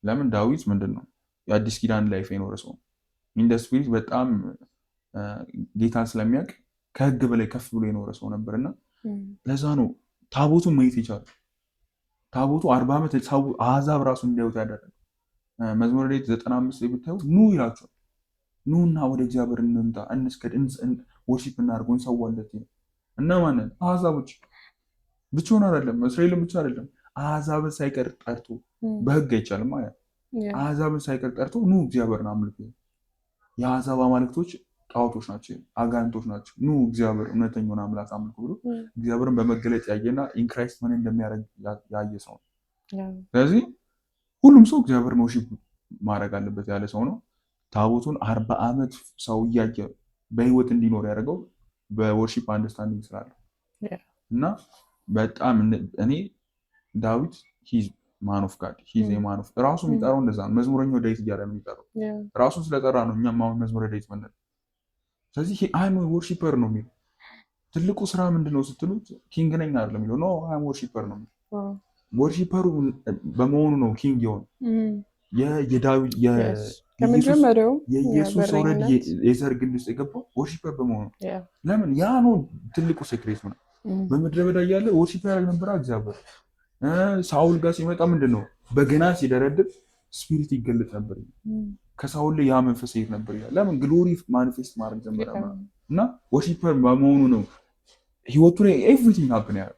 ለምን ዳዊት ምንድን ነው የአዲስ ኪዳን ላይፍ የኖረ ሰው ኢን ዘ ስፒሪት በጣም ጌታን ስለሚያውቅ ከህግ በላይ ከፍ ብሎ የኖረ ሰው ነበር እና ለዛ ነው ታቦቱን ማየት ይቻላል። ታቦቱ 40 ዓመት አሕዛብ ራሱ እንዲያዩት ያደረገ መዝሙረ ዳዊት 95 ላይ ብታዩ ኑ ይላቸዋል ኑና ወደ እግዚአብሔር እንምጣ እንስገድ ወርሺፕ እናድርገው እንሰዋለት እና ማንን አሕዛቦች ብቻውን አይደለም እስራኤልን ብቻ አይደለም አሕዛብን ሳይቀር ጠርቶ በህግ አይቻልም ማለት አሕዛብን ሳይቀር ጠርቶ ኑ እግዚአብሔርን አምልኩ የአሕዛብ አማልክቶች ጣዖቶች ናቸው አጋንንቶች ናቸው ኑ እግዚአብሔር እውነተኛውን አምላክ አምልኩ ብሎ እግዚአብሔርን በመገለጥ ያየና ኢንክራይስት ምን እንደሚያደርግ ያየ ሰው ነው። ስለዚህ ሁሉም ሰው እግዚአብሔርን ወርሺፕ ማድረግ አለበት ያለ ሰው ነው። ታቦቱን 40 ዓመት ሰው እያየ በህይወት እንዲኖር ያደርገው በወርሺፕ አንደርስታንዲንግ ስላለ እና በጣም እኔ ዳዊት ሂዝ ማን ኦፍ ጋድ ሂዝ ማን ኦፍ ራሱ የሚጠራው እንደዛ ነው። መዝሙረኛው ዳዊት እያለ ነው የሚጠራው ራሱን ስለጠራ ነው እኛም አሁን መዝሙረ ዳዊት ምንል። ስለዚህ አይም ወርሺፐር ነው የሚለው ትልቁ ስራ ምንድነው ስትሉት ኪንግ ነኝ አይደለም የሚለው ኖ አይም ወርሺፐር ነው የሚለው ወርሺፐሩ በመሆኑ ነው ኪንግ የሆነ የዳዊት የኢየሱስ ኦልሬዲ የዘር ግንድ ውስጥ የገባው ወርሺፐር በመሆኑ ለምን ያ ነው ትልቁ ሴክሬት ነው። በምድረ በዳ እያለ ወርሺፕ ያደርግ ነበር እግዚአብሔር። ሳውል ጋር ሲመጣ ምንድን ነው በገና ሲደረድር ስፒሪት ይገለጥ ነበር ከሳውል ላይ ያ መንፈስ ይሄድ ነበር ይላል። ለምን ግሎሪ ማኒፌስት ማድረግ ጀመረ እና ወርሺፐር በመሆኑ ነው ህይወቱ ላይ ኤቭሪቲንግ ሀፕን ያደርጋል።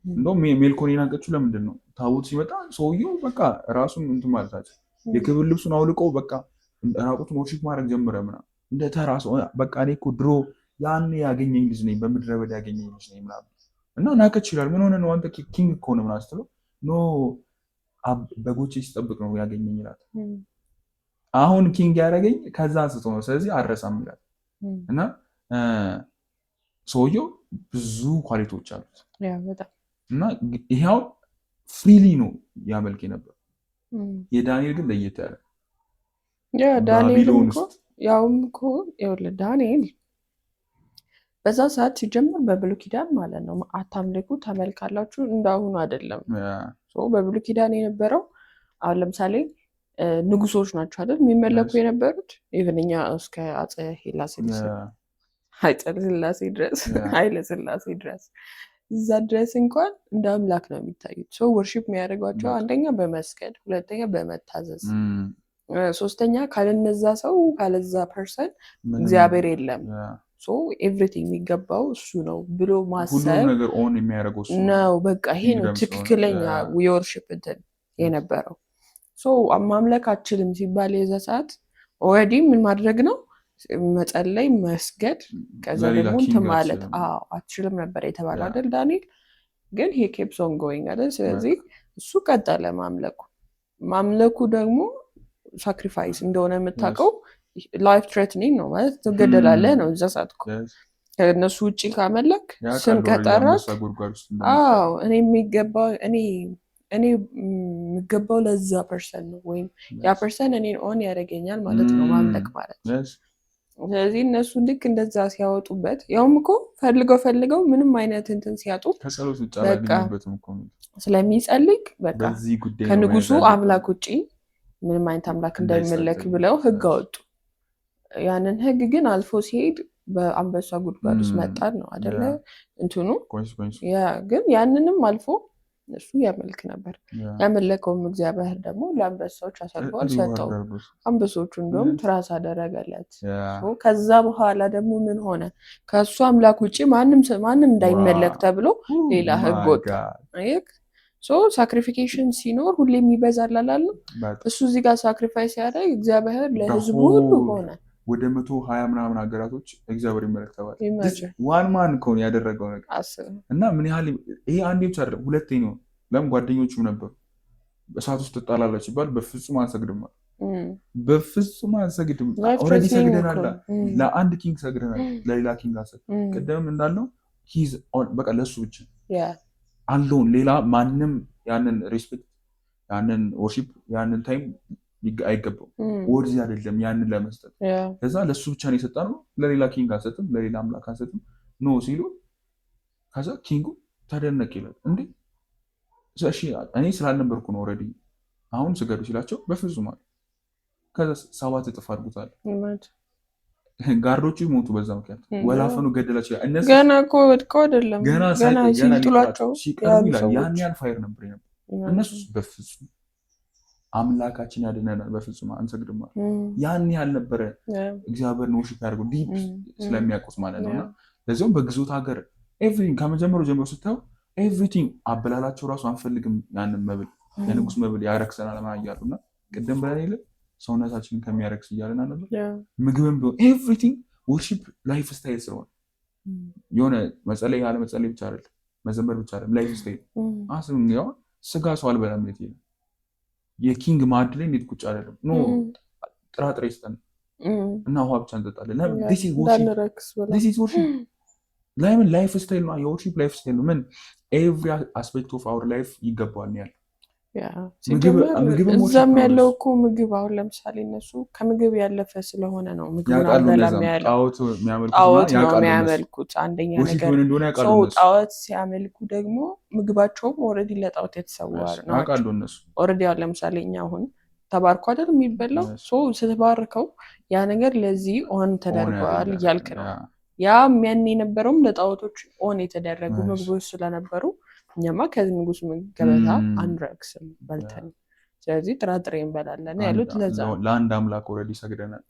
እንደውም ሜልኮን የናቀችው ለምንድን ነው? ታቦት ሲመጣ ሰውየው በቃ ራሱን እንትን ማለታቸው የክብር ልብሱን አውልቆ በቃ ራቁቱን ወርሺፕ ማድረግ ጀመረ ምናምን እንደ ተራ ሰው በቃ እኔ እኮ ድሮ ያኔ ያገኘኝ ልጅ ነኝ፣ በምድረ በዳ ያገኘኝ ልጅ ነኝ ምናምን እና ናቀች ይላል። ምን ሆነ ነው አንተ ኪንግ እኮ ነው ምናምን ስትለው ኖ በጎቼ ሲጠብቅ ነው ያገኘኝ ይላል። አሁን ኪንግ ያደረገኝ ከዛ አንስቶ ነው፣ ስለዚህ አልረሳም ይላል። እና ሰውየው ብዙ ኳሊቲዎች አሉት እና ይሄው ፍሪሊ ነው ያመልክ ነበር። የዳንኤል ግን ለየት ያለ ዳንኤል ያውም እኮ ይኸውልህ ዳንኤል በዛ ሰዓት ሲጀምር በብሉይ ኪዳን ማለት ነው አታምልኩ ተመልካላችሁ እንዳሁኑ አይደለም። በብሉይ ኪዳን የነበረው አሁን ለምሳሌ ንጉሶች ናቸው አይደል የሚመለኩ የነበሩት። ኢቭን እኛ እስከ አፄ ኃይለ ሥላሴ ድረስ እዛ ድረስ እንኳን እንደ አምላክ ነው የሚታዩት። ሰው ወርሺፕ የሚያደርጓቸው አንደኛ በመስገድ፣ ሁለተኛ በመታዘዝ፣ ሶስተኛ ካለነዛ ሰው ካለዛ ፐርሰን እግዚአብሔር የለም ኤቭሪቲንግ የሚገባው እሱ ነው ብሎ ማሰብ ነው። በቃ ይሄ ነው ትክክለኛ የወርሺፕ እንትን የነበረው። ማምለክ አችልም ሲባል የዛ ሰዓት ኦልሬዲ ምን ማድረግ ነው? መጸለይ፣ መስገድ፣ ከዛ ደግሞ እንትን ማለት አትችልም ነበር የተባለ አይደል? ዳንኤል ግን ሄ ኬፕስ ኦን ጎይንግ አይደል? ስለዚህ እሱ ቀጠለ ማምለኩ ደግሞ ሳክሪፋይስ እንደሆነ የምታውቀው ላይፍ ትሬትኒንግ ነው ማለት ትገደላለህ ነው። እዛ ሰዓት እኮ ከእነሱ ውጭ ካመለክ ስም ከጠራክ እኔ የሚገባው ለዛ ፐርሰን ነው ወይም ያ ፐርሰን እኔን ኦን ያደርገኛል ማለት ነው ማምለክ ማለት ነው። ስለዚህ እነሱ ልክ እንደዛ ሲያወጡበት ያውም እኮ ፈልገው ምንም አይነት እንትን ሲያጡ ስለሚጸልቅ በቃ ከንጉሱ አምላክ ውጭ ምንም አይነት አምላክ እንዳይመለክ ብለው ህግ አወጡ። ያንን ህግ ግን አልፎ ሲሄድ በአንበሳ ጉድጓድ ውስጥ መጣል ነው አይደለ እንትኑ። ግን ያንንም አልፎ እሱ ያመልክ ነበር። ያመለከውም እግዚአብሔር ደግሞ ለአንበሳዎች አሳልፎ አልሰጠው። አንበሶቹ እንደውም ትራስ አደረገለት። ከዛ በኋላ ደግሞ ምን ሆነ? ከእሱ አምላክ ውጭ ማንም እንዳይመለክ ተብሎ ሌላ ህግ ወጣ። ሳክሪፊኬሽን ሲኖር ሁሌም ይበዛል አላለም? እሱ እዚህ ጋር ሳክሪፋይስ ያደረግ እግዚአብሔር ለህዝቡ ሁሉ ሆነ። ወደ 120 ምናምን ሀገራቶች እግዚአብሔር ይመለከተዋል። ዋን ማን ከሆነ ያደረገው ነገር እና ምን ያህል ይሄ አንዴ ብቻ አይደለም ሁለቴ ነው። ለምን ጓደኞቹም ነበሩ። እሳት ውስጥ ትጣላላችሁ ሲባል በፍጹም አንሰግድም፣ በፍጹም አንሰግድም። ኦልሬዲ ሰግደናል። ለአንድ ኪንግ ሰግደናል፣ ለሌላ ኪንግ አንሰግድም። ቅድም እንዳልነው በቃ ለእሱ ብቻ አለውን ሌላ ማንም ያንን ሬስፔክት ያንን ወርሺፕ ያንን ታይም አይገባው ወርዚ አይደለም ያንን ለመስጠት። ከዛ ለሱ ብቻ ነው የሰጠነው፣ ለሌላ ኪንግ አንሰጥም፣ ለሌላ አምላክ አንሰጥም ኖ ሲሉ ከዛ ኪንጉ ተደነቅ ይላል። እንዴ እሺ እኔ ስላልነበርኩ ነው ኦልሬዲ አሁን ስገዱ ሲላቸው በፍጹም አለ። ከዛ 7 እጥፍ አድርጉታል። ጋርዶቹ ሞቱ በዛ ምክንያት። ወላፈኑ ገደላቸው። እነሱ ገና እኮ ወድቀው አይደለም ገና ሲጥሏቸው ሲቀርቡ ይላል ያን ያህል ፋይር ነበር። እነሱ በፍጹም አምላካችን ያድነናል በፍጹም አንሰግድም ማለት ያን ያህል ነበረ። እግዚአብሔርን ወርሺፕ ያደርጉ ዲፕ ስለሚያውቁት ማለት ነው። እና ለዚያውም በግዞት ሀገር ኤቭሪቲንግ ከመጀመሩ ጀምሮ ስታየው ኤቭሪቲንግ አበላላቸው ራሱ አንፈልግም፣ ያንን መብል የንጉስ መብል ያረክሰናል ማለት እያሉ እና ቅድም ብለን የለ ሰውነታችንን ከሚያረክስ እያለን ነበር። ምግብም ቢሆን ኤቭሪቲንግ ወርሺፕ ላይፍ ስታይል ስለሆነ የሆነ መጸለይ ያለ መጸለይ ብቻ አይደለም፣ መዘመር ብቻ አይደለም፣ ላይፍ ስታይል አስም ያው ስጋ ሰው አልበላም ነው ይላል። የኪንግ ማዕድ ላይ እንዴት ቁጭ አይደለም ኖ ጥራጥሬ ይስጠን እና ውሃ ብቻ እንጠጣለን። ለምን this is worship ለምን ላይፍ ስታይል ነው፣ የወርሺፕ ላይፍ ስታይል ነው። ምን ኤቭሪ አስፔክት ኦፍ አወር ላይፍ ይገባል ነው ያለው። እዛም ያለው እኮ ምግብ አሁን ለምሳሌ እነሱ ከምግብ ያለፈ ስለሆነ ነው ምግብ አልበላም ያለው። ጣዖት ነው የሚያመልኩት አንደኛ ነገር። ሰው ጣዖት ሲያመልኩ ደግሞ ምግባቸውም ኦልሬዲ ለጣዖት የተሰዋ ነው። ኦልሬዲ አሁን ለምሳሌ እኛ አሁን ተባርኮ አይደል የሚበላው። ሰው ስትባርከው ያ ነገር ለዚህ ኦን ተደርጓል እያልክ ነው። ያ ያን የነበረውም ለጣዖቶች ኦን የተደረጉ ምግቦች ስለነበሩ እኛማ ከዚህ ንጉስ ገበታ አንረክስም በልተን፣ ስለዚህ ጥራጥሬ እንበላለን ያሉት ለዛ ነው። ለአንድ አምላክ ኦልሬዲ ሰግደናል።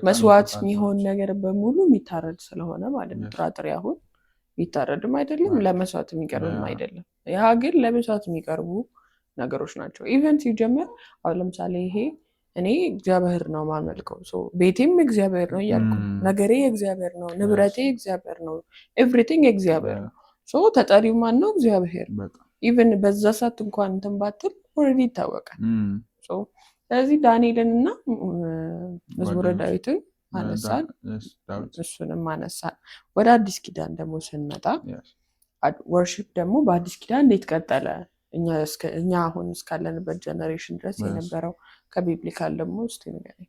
መስዋዕት የሚሆን ነገር በሙሉ የሚታረድ ስለሆነ ማለት ነው። ጥራጥሬ አሁን የሚታረድም አይደለም፣ ለመስዋዕት የሚቀርብም አይደለም። ያ ግን ለመስዋዕት የሚቀርቡ ነገሮች ናቸው። ኢቨን ሲጀመር አሁን ለምሳሌ ይሄ እኔ እግዚአብሔር ነው ማመልከው፣ ቤቴም እግዚአብሔር ነው እያልኩ ነገሬ እግዚአብሔር ነው፣ ንብረቴ እግዚአብሔር ነው፣ ኤቭሪቲንግ እግዚአብሔር ነው። ተጠሪው ማን ነው? እግዚአብሔር። ኢቨን በዛ ሰዓት እንኳን እንትን ባትል ኦልሬዲ ይታወቃል። ስለዚህ ዳንኤልን እና መዝሙረ ዳዊትን አነሳን፣ እሱንም አነሳን። ወደ አዲስ ኪዳን ደግሞ ስንመጣ ወርሺፕ ደግሞ በአዲስ ኪዳን እንዴት ቀጠለ? እኛ አሁን እስካለንበት ጀነሬሽን ድረስ የነበረው ከቢብሊካል ደግሞ ውስጥ ንገረኝ።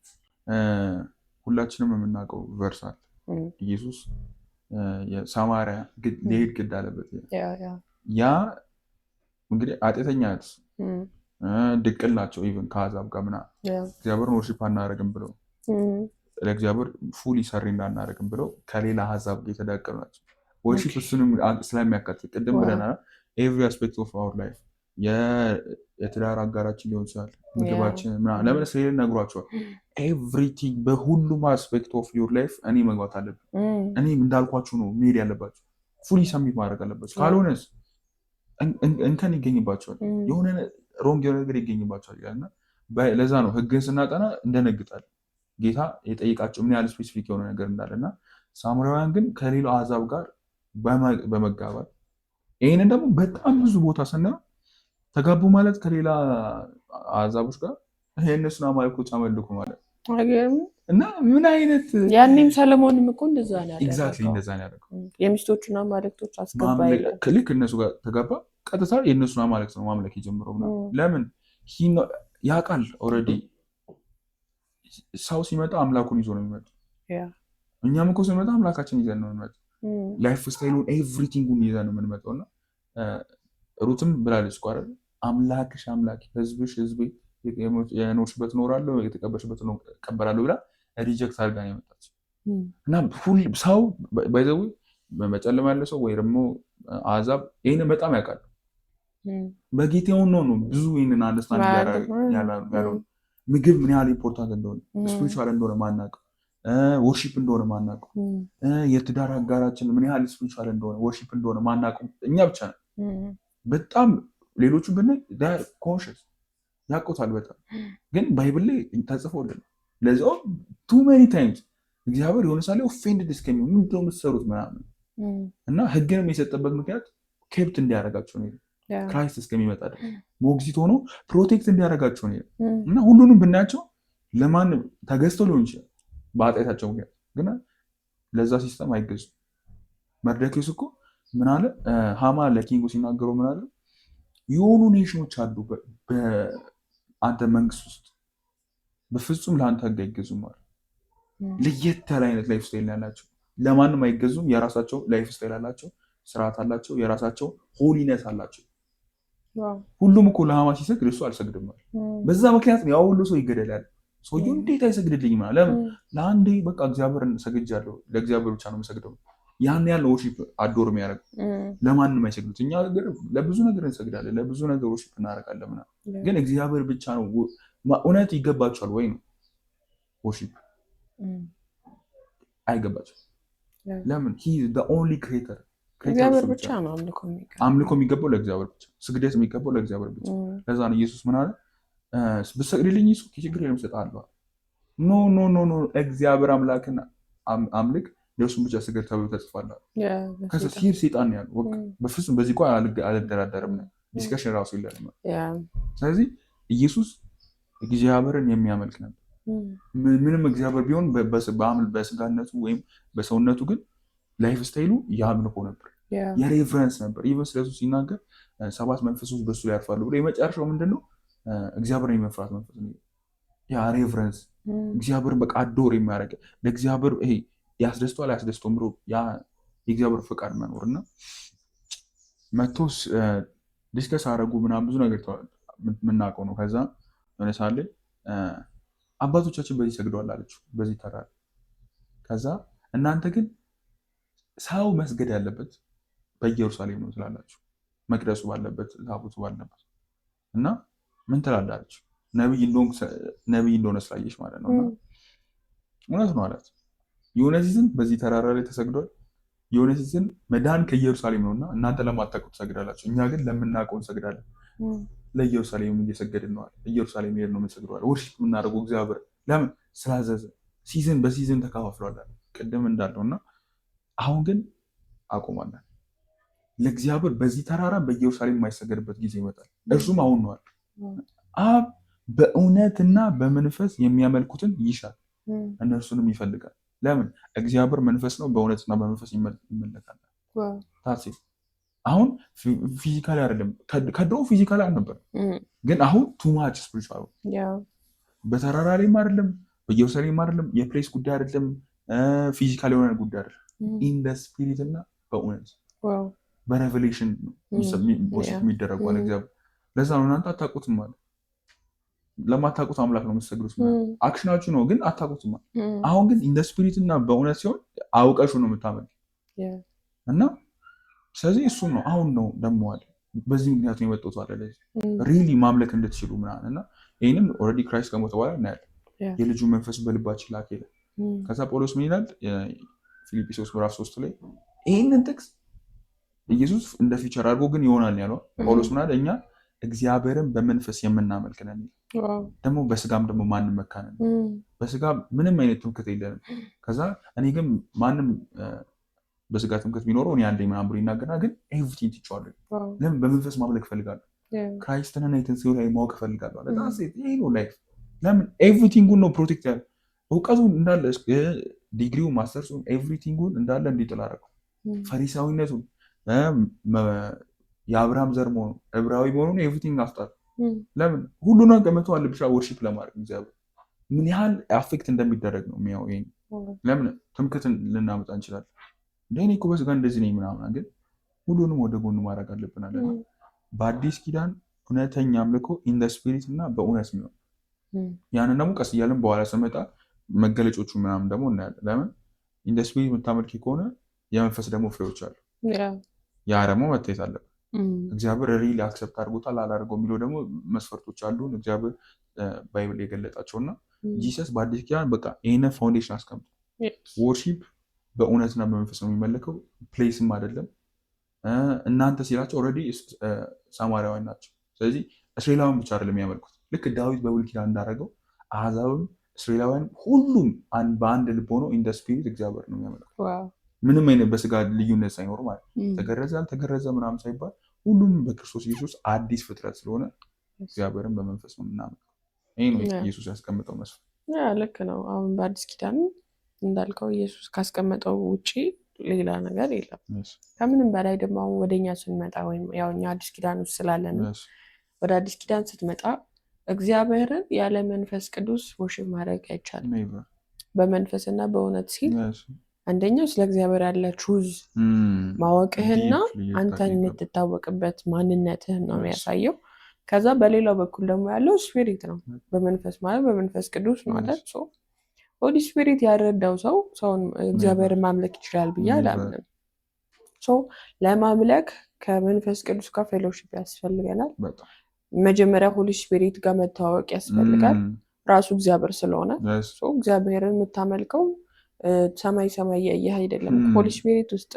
ሁላችንም የምናውቀው ቨርሳል ኢየሱስ የሳማሪያ ሊሄድ ግድ አለበት። ያ እንግዲህ ኃጢአተኛት ድቅል ናቸው። ኢቨን ከአሕዛብ ጋር ምናምን እግዚአብሔርን ወርሺፕ አናደርግም ብለው ለእግዚአብሔር ፉሊ ሰሪ እንዳናደርግም ብለው ከሌላ አሕዛብ ጋር የተዳቀሉ ናቸው። ወርሺፕ እሱንም ስለሚያካትት ቅድም ብለናል። ኤቭሪ አስፔክት ኦፍ አወር ላይፍ የትዳር አጋራችን ሊሆን ይችላል፣ ምግባችን ምናምን ለምን ስለሌለ ነግሯቸዋል። ኤቭሪቲንግ በሁሉም አስፔክት ኦፍ ዮር ላይፍ እኔ መግባት አለብን። እኔ እንዳልኳችሁ ነው መሄድ ያለባቸው። ፉሊ ሰሚት ማድረግ አለባቸው። ካልሆነስ እንከን ይገኝባቸዋል፣ የሆነ ሮንግ የሆነ ነገር ይገኝባቸዋል ይላል እና ለዛ ነው ህግን ስናጠና እንደነግጣል። ጌታ የጠይቃቸው ምን ያህል ስፔሲፊክ የሆነ ነገር እንዳለ እና ሳምራውያን ግን ከሌላው አሕዛብ ጋር በመጋባት ይህንን ደግሞ በጣም ብዙ ቦታ ስናየው ተጋቡ ማለት ከሌላ አሕዛቦች ጋር የእነሱን አማልክቶች አመልኩ ማለት እና ምን አይነት ያኔም ሰለሞንም እኮ እንደዛ ነው ያደረገው። ኤግዛክትሊ እንደዛ ነው ያደረገው። የሚስቶቹን አማልክቶች አስገባ ይላል። ልክ እነሱ ጋር ተጋባ፣ ቀጥታ የእነሱን አማልክት ነው ማምለክ የጀመረው። ለምን ያውቃል ኦልሬዲ ሰው ሲመጣ አምላኩን ይዞ ነው የሚመጣው። እኛም እኮ ስንመጣ አምላካችን ይዘን ነው የምንመጣው። ላይፍ ስታይሉን ኤቭሪቲንጉን ይዘን ነው የምንመጣው እና ሩትም ብላለች እኮ አይደል አምላክሽ አምላክ ህዝብሽ ህዝቤ የኖርሽበት እኖራለሁ የተቀበልሽበት እቀበላለሁ ብላ ሪጀክት አድርጋ ነው የመጣችው። እና ሰው ባይዘው በጨለማ ያለ ሰው ወይ ደግሞ አሕዛብ ይህን በጣም ያውቃሉ። በጌታውን ነው ብዙ ይህንን አንደርስታንድ ያለው ምግብ ምን ያህል ኢምፖርታንት እንደሆነ ስፒሪቹዋል እንደሆነ ማናውቀው፣ ወርሺፕ እንደሆነ ማናውቀው፣ የትዳር አጋራችን ምን ያህል ስፒሪቹዋል እንደሆነ ወርሺፕ እንደሆነ ማናውቀው እኛ ብቻ ነው። በጣም ሌሎቹ ብናይ ኮንሽስ ያውቁታል በጣም ግን ባይብል ላይ ተጽፎልን ለዚያውም ቱ ሜኒ ታይምስ እግዚአብሔር የሆነ ሳለ ኦፌንድድ እስከሚሆን ምንድን ነው የምትሰሩት ምናምን እና ህግንም የሰጠበት ምክንያት ኬፕት እንዲያደርጋቸው ነው። ክራይስት እስከሚመጣ ሞግዚት ሆኖ ፕሮቴክት እንዲያደርጋቸው ነው እና ሁሉንም ብናያቸው ለማንም ተገዝተው ሊሆን ይችላል በኃጢአታቸው ምክንያት፣ ግን ለዛ ሲስተም አይገዙም። መርዶክዮስ እኮ ምን አለ ሃማ ለኪንጉ ሲናገረው ምን አለ የሆኑ ኔሽኖች አሉ በአንተ መንግስት ውስጥ በፍጹም ለአንተ ህግ አይገዙም ማለት ለየት ያለ አይነት ላይፍ ስታይል ያላቸው ለማንም አይገዙም። የራሳቸው ላይፍ ስታይል አላቸው፣ ስርዓት አላቸው፣ የራሳቸው ሆሊነስ አላቸው። ሁሉም እኮ ለሃማ ሲሰግድ እሱ አልሰግድም ማለት በዛ ምክንያት ነው ያው ሁሉ ሰው ይገደላል። ሰውዬው እንዴት አይሰግድልኝም ማለት ለምን ለአንዴ በቃ እግዚአብሔርን ሰግጃለሁ ለእግዚአብሔር ብቻ ነው የምሰግደው። ያን ያለ ወርሺፕ አዶር የሚያደርግ ለማንም አይሰግዱት። እኛ ለብዙ ነገር እንሰግዳለን፣ ለብዙ ነገር ወርሺፕ እናደርጋለን ምናምን፣ ግን እግዚአብሔር ብቻ ነው እውነት ይገባቸዋል ወይ ነው ወርሺፕ አይገባቸውም። ለምን ሂ ኢዝ ዘ ኦንሊ ክሬተር እግዚአብሔር ብቻ ነው አምልኮ የሚገባው ለእግዚአብሔር ብቻ፣ ስግደት የሚገባው ለእግዚአብሔር ብቻ። ለዛ ነው ኢየሱስ ምን አለ ብትሰግድልኝ እሱ ችግር የለም እሰጥሃለሁ። ኖ ኖ ኖ ኖ እግዚአብሔር አምላክን አምልክ ለእሱም ብቻ ስገድ ተብሎ ተጽፏል። ከዛ ሲሄድ ሴጣን ያለው በፍጹም በዚህ እኮ አልደራደርም ነው ዲስከሽን ራሱ ይላል። ስለዚህ ኢየሱስ እግዚአብሔርን የሚያመልክ ነበር። ምንም እግዚአብሔር ቢሆን በስጋነቱ ወይም በሰውነቱ ግን ላይፍ ስታይሉ የአምልኮ ነበር፣ የሬቨረንስ ነበር። ኢቨን ስለሱ ሲናገር 7 መንፈሶች በሱ ላይ ያርፋሉ ብሎ የመጨረሻው ምንድነው እግዚአብሔርን የመፍራት መንፈስ ነው። ያ ሬቨረንስ እግዚአብሔርን በቃ አዶር የሚያደርግ ለእግዚአብሔር ይሄ ያስደስተዋል አያስደስተውም ብሎ ያ የእግዚአብሔር ፈቃድ መኖር እና መቶስ ዲስከስ አደረጉ ምናምን ብዙ ነገር የምናውቀው ነው። ከዛ ሆነ ሳለ አባቶቻችን በዚህ ሰግደዋል አለችው በዚህ ተራራ። ከዛ እናንተ ግን ሰው መስገድ ያለበት በኢየሩሳሌም ነው ትላላችሁ፣ መቅደሱ ባለበት ታቦቱ ባለበት እና ምን ትላላችሁ? ነቢይ እንደሆነ ስላየሽ ማለት ነው። እውነት ነው አላት። የሆነ ሲዝን በዚህ ተራራ ላይ ተሰግዷል፣ የሆነ ሲዝን መዳን ከኢየሩሳሌም ነውና እናንተ ለማታውቁት ትሰግዳላችሁ፣ እኛ ግን ለምናውቀው እንሰግዳለን። ለኢየሩሳሌም እየሰገድን ነው አለ። ኢየሩሳሌም ሄድ ነው የምንሰግደው አለ። ወርሺፕ የምናደርገው እግዚአብሔር ለምን ስላዘዘ፣ ሲዝን በሲዝን ተከፋፍሏል ቅድም እንዳለው እና አሁን ግን አቁማለን። ለእግዚአብሔር በዚህ ተራራ በኢየሩሳሌም የማይሰገድበት ጊዜ ይመጣል። እርሱም አሁን ነው አለ። አብ በእውነትና በመንፈስ የሚያመልኩትን ይሻል፣ እነርሱንም ይፈልጋል። ለምን? እግዚአብሔር መንፈስ ነው፣ በእውነትና በመንፈስ ይመለካል። አሁን ፊዚካሊ አይደለም፣ ከድሮ ፊዚካሊ አልነበረም፣ ግን አሁን ቱማች ስፒሪቹዋል በተራራ ላይም አይደለም፣ በኢየሩሳሌም አይደለም፣ የፕሌስ ጉዳይ አይደለም፣ ፊዚካሊ የሆነ ጉዳይ አይደለም። ኢን ደ ስፒሪት እና በእውነት በሬቨሌሽን የሚደረጓል እግዚአብሔር። ለዛ ነው እናንተ አታውቁትም ማለት ለማታውቁት አምላክ ነው የምትሰግዱት። አክሽናችሁ ነው ግን አታውቁትም። አሁን ግን ኢን ደ ስፒሪት እና በእውነት ሲሆን አውቀሹ ነው የምታመልክ እና ስለዚህ እሱ ነው አሁን ነው ደግሞ አለ። በዚህ ምክንያት ነው የመጡት አለ ሪሊ ማምለክ እንድትችሉ ምናምን እና ይህንም ኦልሬዲ ክራይስት ከሞተ በኋላ እናያለን። የልጁ መንፈስ በልባችን ላከ ይላል። ከዛ ጳውሎስ ምን ይላል? ፊልጵስዩስ ምዕራፍ 3 ላይ ይህንን ጥቅስ ኢየሱስ እንደ ፊቸር አድርጎ ግን ይሆናል ያለው ጳውሎስ ምን አለ? እኛ እግዚአብሔርን በመንፈስ የምናመልክ ነን፣ ደግሞ በስጋም ደግሞ ማንም መካነን፣ በስጋ ምንም አይነት ትምክህት የለንም። ከዛ እኔ ግን ማንም በስጋ ትምክህት ቢኖረው እኔ ያለኝ ምናምን ብሎ ይናገራል። ግን ኤቭሪቲንግ ትቼዋለሁ። ለምን? በመንፈስ ማምለክ እፈልጋለሁ። ክራይስትንና የትንሣኤውን ላይ ማወቅ እፈልጋለሁ። ይሄ ነው ላይፍ። ለምን? ኤቭሪቲንጉን ነው ፕሮቴክት ያለ እውቀቱን እንዳለ ዲግሪው ማስተርሱን ኤቭሪቲንጉን እንዳለ እንዲጥል አደረገው። ፈሪሳዊነቱን የአብርሃም ዘር መሆኑ ዕብራዊ መሆኑን ኤቭሪቲንግ አስጣል። ለምን? ሁሉን ገመተዋል ብቻ ወርሺፕ ለማድረግ እግዚአብሔር ምን ያህል አፌክት እንደሚደረግ ነው የሚያው። ይሄ ለምን ትምክህትን ልናመጣ እንችላለን? እንደኔ እኮ በስጋ እንደዚህ ነኝ ምናምን፣ ግን ሁሉንም ወደ ጎኑ ማድረግ አለብን አለ። በአዲስ ኪዳን እውነተኛ አምልኮ ኢን ዘ ስፒሪት እና በእውነት ነው። ያንን ደግሞ ቀስ እያለን በኋላ ስመጣ መገለጮቹ ምናምን ደግሞ እናያለን። ለምን? ኢን ዘ ስፒሪት የምታመልኪ ከሆነ የመንፈስ ደግሞ ፍሬዎች አሉ። ያ ደግሞ መታየት አለበት። እግዚአብሔር ሪሊ አክሰፕት አድርጎታል አላደርገው የሚለው ደግሞ መስፈርቶች አሉን እግዚአብሔር ባይብል የገለጣቸው እና ጂሰስ በአዲስ ኪዳን በቃ ይህንን ፋውንዴሽን አስቀምጦ ወርሺፕ በእውነትና በመንፈስ ነው የሚመለከው፣ ፕሌስም አይደለም። እናንተ ሲላቸው ኦልሬዲ ሳማሪያውያን ናቸው። ስለዚህ እስራኤላውያን ብቻ አይደለም የሚያመልኩት። ልክ ዳዊት በብሉይ ኪዳን እንዳደረገው አሕዛብም እስራኤላውያን ሁሉም በአንድ ልብ ሆነው ኢን ዘ ስፒሪት እግዚአብሔር ነው የሚያመልኩት። ምንም አይነት በስጋ ልዩነት ሳይኖር ማለት ተገረዘ አልተገረዘ ምናምን ሳይባል ሁሉም በክርስቶስ ኢየሱስ አዲስ ፍጥረት ስለሆነ እግዚአብሔርን በመንፈስ ነው የምናመልከው። ይሄ ነው ኢየሱስ ያስቀመጠው መስፈርት። ልክ ነው። አሁን በአዲስ ኪዳን እንዳልከው ኢየሱስ ካስቀመጠው ውጪ ሌላ ነገር የለም። ከምንም በላይ ደግሞ አሁን ወደኛ ስንመጣ ወይም ያው እኛ አዲስ ኪዳን ውስጥ ስላለን ወደ አዲስ ኪዳን ስትመጣ እግዚአብሔርን ያለ መንፈስ ቅዱስ ወርሺፕ ማድረግ አይቻልም። በመንፈስና በእውነት ሲል አንደኛው ስለ እግዚአብሔር ያለ ትሩዝ ማወቅህና አንተን የምትታወቅበት ማንነትህን ነው የሚያሳየው። ከዛ በሌላው በኩል ደግሞ ያለው ስፒሪት ነው። በመንፈስ ማለት በመንፈስ ቅዱስ ማለት ሰው ሆሊ ስፒሪት ያረዳው ሰው ሰውን እግዚአብሔርን ማምለክ ይችላል ብዬ አላምንም። ለማምለክ ከመንፈስ ቅዱስ ጋር ፌሎሺፕ ያስፈልገናል። መጀመሪያ ሆሊ ስፒሪት ጋር መታወቅ ያስፈልጋል። ራሱ እግዚአብሔር ስለሆነ እግዚአብሔርን የምታመልከው ሰማይ ያየህ አይደለም። ሆሊ ስፒሪት ውስጥ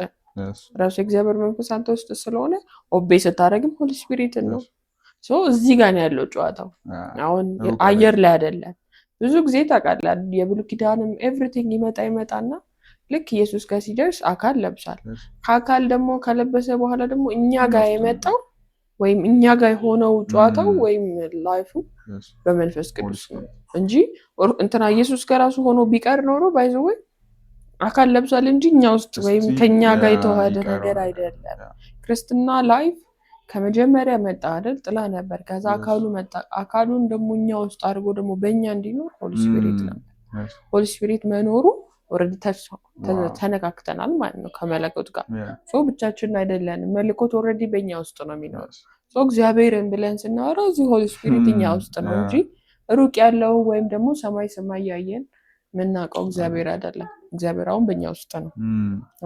ራሱ እግዚአብሔር መንፈስ አንተ ውስጥ ስለሆነ ኦቤ ስታደርግም ሆሊ ስፒሪትን ነው። እዚህ ጋር ነው ያለው ጨዋታው። አሁን አየር ላይ አይደለም። ብዙ ጊዜ ታውቃለህ የብሉይ ኪዳንም ኤቭሪቲንግ ይመጣና ልክ ኢየሱስ ጋር ሲደርስ አካል ለብሳል። ከአካል ደግሞ ከለበሰ በኋላ ደግሞ እኛ ጋር የመጣው ወይም እኛ ጋር የሆነው ጨዋታው ወይም ላይፉ በመንፈስ ቅዱስ ነው እንጂ እንትና ኢየሱስ ጋር ራሱ ሆኖ ቢቀር ኖሮ ባይዘው አካል ለብሷል እንጂ እኛ ውስጥ ወይም ከኛ ጋር የተዋሃደ ነገር አይደለም። ክርስትና ላይፍ ከመጀመሪያ መጣ አይደል? ጥላ ነበር። ከዛ አካሉ መጣ። አካሉን ደግሞ እኛ ውስጥ አድርጎ ደግሞ በእኛ እንዲኖር ሆሊ ስፒሪት ነበር። ሆሊ ስፒሪት መኖሩ ኦልሬዲ ተነካክተናል ማለት ነው ከመለኮት ጋር። ብቻችን አይደለንም። መለኮት ኦልሬዲ በእኛ ውስጥ ነው የሚኖር። እግዚአብሔርን ብለን ስናወራ እዚህ ሆሊ ስፒሪት እኛ ውስጥ ነው እንጂ ሩቅ ያለው ወይም ደግሞ ሰማይ ያየን ምናውቀው እግዚአብሔር አይደለም። እግዚአብሔር አሁን በእኛ ውስጥ ነው።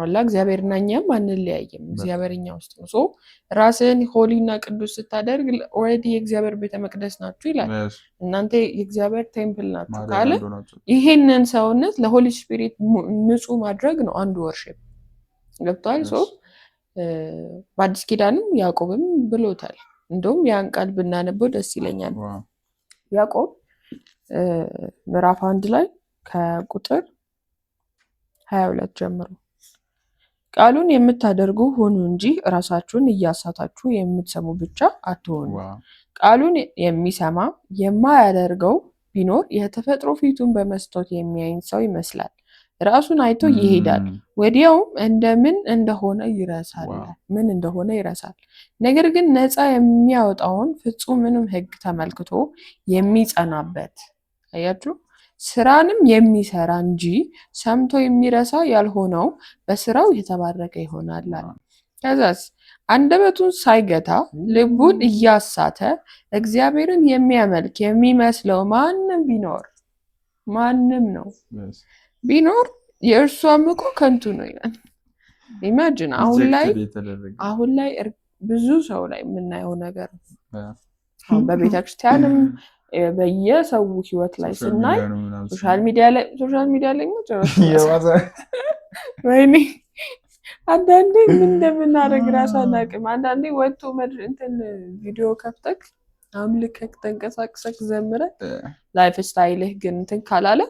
አላ እግዚአብሔርና እኛም አንለያይም። እግዚአብሔር እኛ ውስጥ ነው። ራስህን ሆሊና ቅዱስ ስታደርግ ኦልሬዲ የእግዚአብሔር ቤተ መቅደስ ናችሁ ይላል። እናንተ የእግዚአብሔር ቴምፕል ናችሁ ካለ ይሄንን ሰውነት ለሆሊ ስፒሪት ንጹህ ማድረግ ነው አንዱ ወርሺፕ። ገብቷል። በአዲስ ኪዳንም ያዕቆብም ብሎታል። እንደውም ያን ቃል ብናነበው ደስ ይለኛል። ያዕቆብ ምዕራፍ 1 ላይ ከቁጥር 22 ጀምሮ ቃሉን የምታደርጉ ሁኑ እንጂ ራሳችሁን እያሳታችሁ የምትሰሙ ብቻ አትሆኑ። ቃሉን የሚሰማ የማያደርገው ቢኖር የተፈጥሮ ፊቱን በመስታወት የሚያይን ሰው ይመስላል። ራሱን አይቶ ይሄዳል፣ ወዲያውም ምን እንደሆነ ይረሳል። ነገር ግን ነፃ የሚያወጣውን ፍጹምንም ሕግ ተመልክቶ የሚጸናበት አያችሁ ስራንም የሚሰራ እንጂ ሰምቶ የሚረሳ ያልሆነው በስራው የተባረከ ይሆናል። ከዛስ አንደበቱን ሳይገታ ልቡን እያሳተ እግዚአብሔርን የሚያመልክ የሚመስለው ማንም ነው ቢኖር የእርሱ አምልኮ ከንቱ ነው ይላል። ኢማጂን አሁን ላይ ብዙ ሰው ላይ የምናየው ነገር በቤተክርስቲያንም በየሰው ህይወት ላይ ስናይ ሶሻል ሚዲያ ላይ ወይኔ አንዳንዴ ምን እንደምናደርግ ራሱ አናውቅም። አንዳንዴ ወጥቶ ቪዲዮ ከፍተክ አምልከክ ተንቀሳቅሰክ ዘምረህ ላይፍ ስታይልህ ግን እንትን ካላለ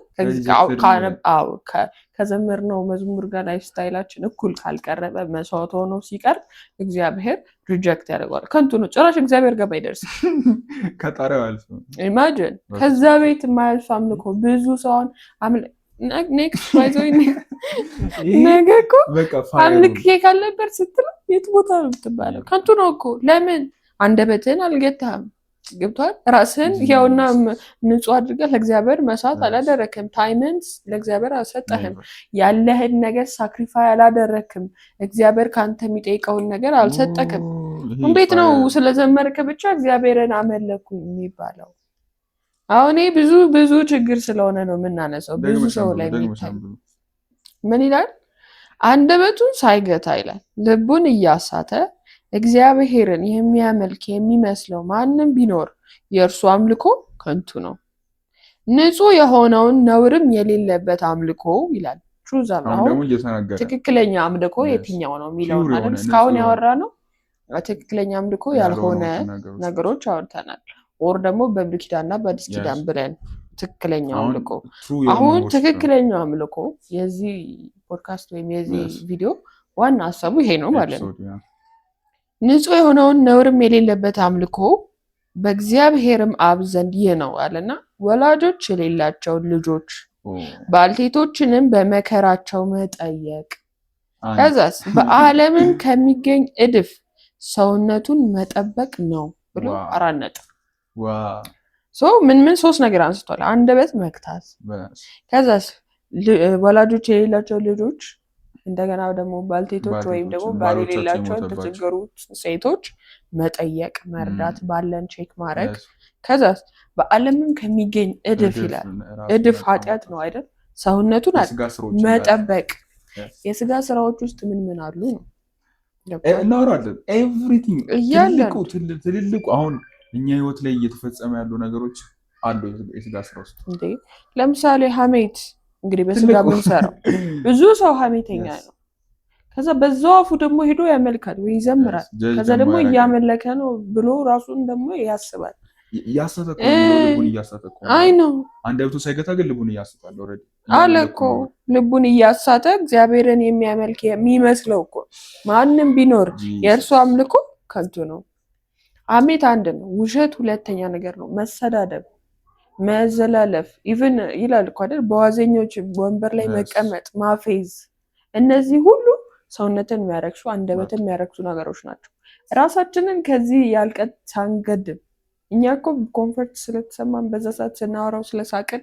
ከዘመርነው መዝሙር ጋር ላይፍ ስታይላችን እኩል ካልቀረበ መስዋዕት ሆኖ ሲቀርብ እግዚአብሔር ሪጀክት ያደርገዋል። ከንቱ ነው። ጭራሽ እግዚአብሔር ጋር አይደርስም። ከጣሪያው አልፎ ኢማጂን ከዛ ቤት የማያልፍ አምልኮ ብዙ ሰውን ኔክስት ባይዞይ ነገ እኮ አምልክ ካለበት ስትለው የት ቦታ ነው የምትባለው? ከንቱ ነው እኮ። ለምን አንደበትህን አልገታህም? ገብቷል። ራስህን ያውና ንጹህ አድርገህ ለእግዚአብሔር መስዋዕት አላደረክም። ታይምን ለእግዚአብሔር አልሰጠህም። ያለህን ነገር ሳክሪፋይ አላደረክም። እግዚአብሔር ከአንተ የሚጠይቀውን ነገር አልሰጠክም። እንዴት ነው ስለዘመርክ ብቻ እግዚአብሔርን አመለኩ የሚባለው? አሁን ብዙ ችግር ስለሆነ ነው የምናነሳው። ብዙ ሰው ላይ የሚታይ ምን ይላል? አንደበቱን ሳይገታ ይላል ልቡን እያሳተ እግዚአብሔርን የሚያመልክ የሚመስለው ማንም ቢኖር የእርሱ አምልኮ ከንቱ ነው። ንጹህ የሆነውን ነውርም የሌለበት አምልኮ ይላል። ትክክለኛ አምልኮ የትኛው ነው የሚለው አይደል? እስካሁን ያወራ ነው ትክክለኛ አምልኮ ያልሆነ ነገሮች አውርተናል። ኦር ደግሞ በብሉይ ኪዳንና በአዲስ ኪዳን ብለን ትክክለኛው አምልኮ። አሁን ትክክለኛው አምልኮ የዚህ ፖድካስት ወይም የዚህ ቪዲዮ ዋና ሀሳቡ ይሄ ነው ማለት ነው። ንጹህ የሆነውን ነውርም የሌለበት አምልኮ በእግዚአብሔርም አብ ዘንድ ይህ ነው አለና ወላጆች የሌላቸውን ልጆች ባልቴቶችንም በመከራቸው መጠየቅ፣ ከዛስ በዓለምም ከሚገኝ እድፍ ሰውነቱን መጠበቅ ነው ብሎ 4 ነጥብ ምን 3 ነገር አንስቷል። አንደበት መክታት፣ ከዛስ ወላጆች የሌላቸው ልጆች፣ እንደገና ደግሞ ባልቴቶች ወይም ደግሞ ባል የሌላቸው የተቸገሩ ሴቶች መጠየቅ፣ መርዳት፣ ባለን ቼክ ማድረግ፣ ከዛስ በዓለምም ከሚገኝ እድፍ ይላል። እድፍ ኃጢአት ነው አይደል? ሰውነቱን መጠበቅ። የስጋ ስራዎች ውስጥ ምን አሉ ነው እናወራለን። ኤቭሪቲንግ ትልልቁ አሁን እኛ ህይወት ላይ እየተፈጸመ ያሉ ነገሮች አሉ የስጋ ስራ ውስጥ። ለምሳሌ ሀሜት እንግዲህ በስጋ የምንሰራው ብዙ ሰው ሀሜተኛ ነው። ከዛ በዛው አፉ ደግሞ ሄዶ ያመልካል ወይ ይዘምራል። ከዛ ደግሞ እያመለከ ነው ብሎ ራሱን ደግሞ ያስባል። አይ ነው አንደበቱ ሳይገታ ግን ልቡን እያስታለ ኦሬዲ አለ እኮ። ልቡን እያሳተ እግዚአብሔርን የሚያመልክ የሚመስለው እኮ ማንም ቢኖር የእርሱ አምልኮ ከንቱ ነው። ሐሜት አንድ ነው፣ ውሸት ሁለተኛ ነገር ነው። መሰዳደብ፣ መዘላለፍ ኢቭን ይላል እኮ አይደል? በዋዘኞች ወንበር ላይ መቀመጥ፣ ማፌዝ፣ እነዚህ ሁሉ ሰውነትን የሚያረክሱ አንደበትን የሚያረክሱ ነገሮች ናቸው። ራሳችንን ከዚህ ያልቀጥ ሳንገድብ እኛ እኮ ኮንፈርት ስለተሰማን በዛ ሰዓት ስናወራው ስለሳቅን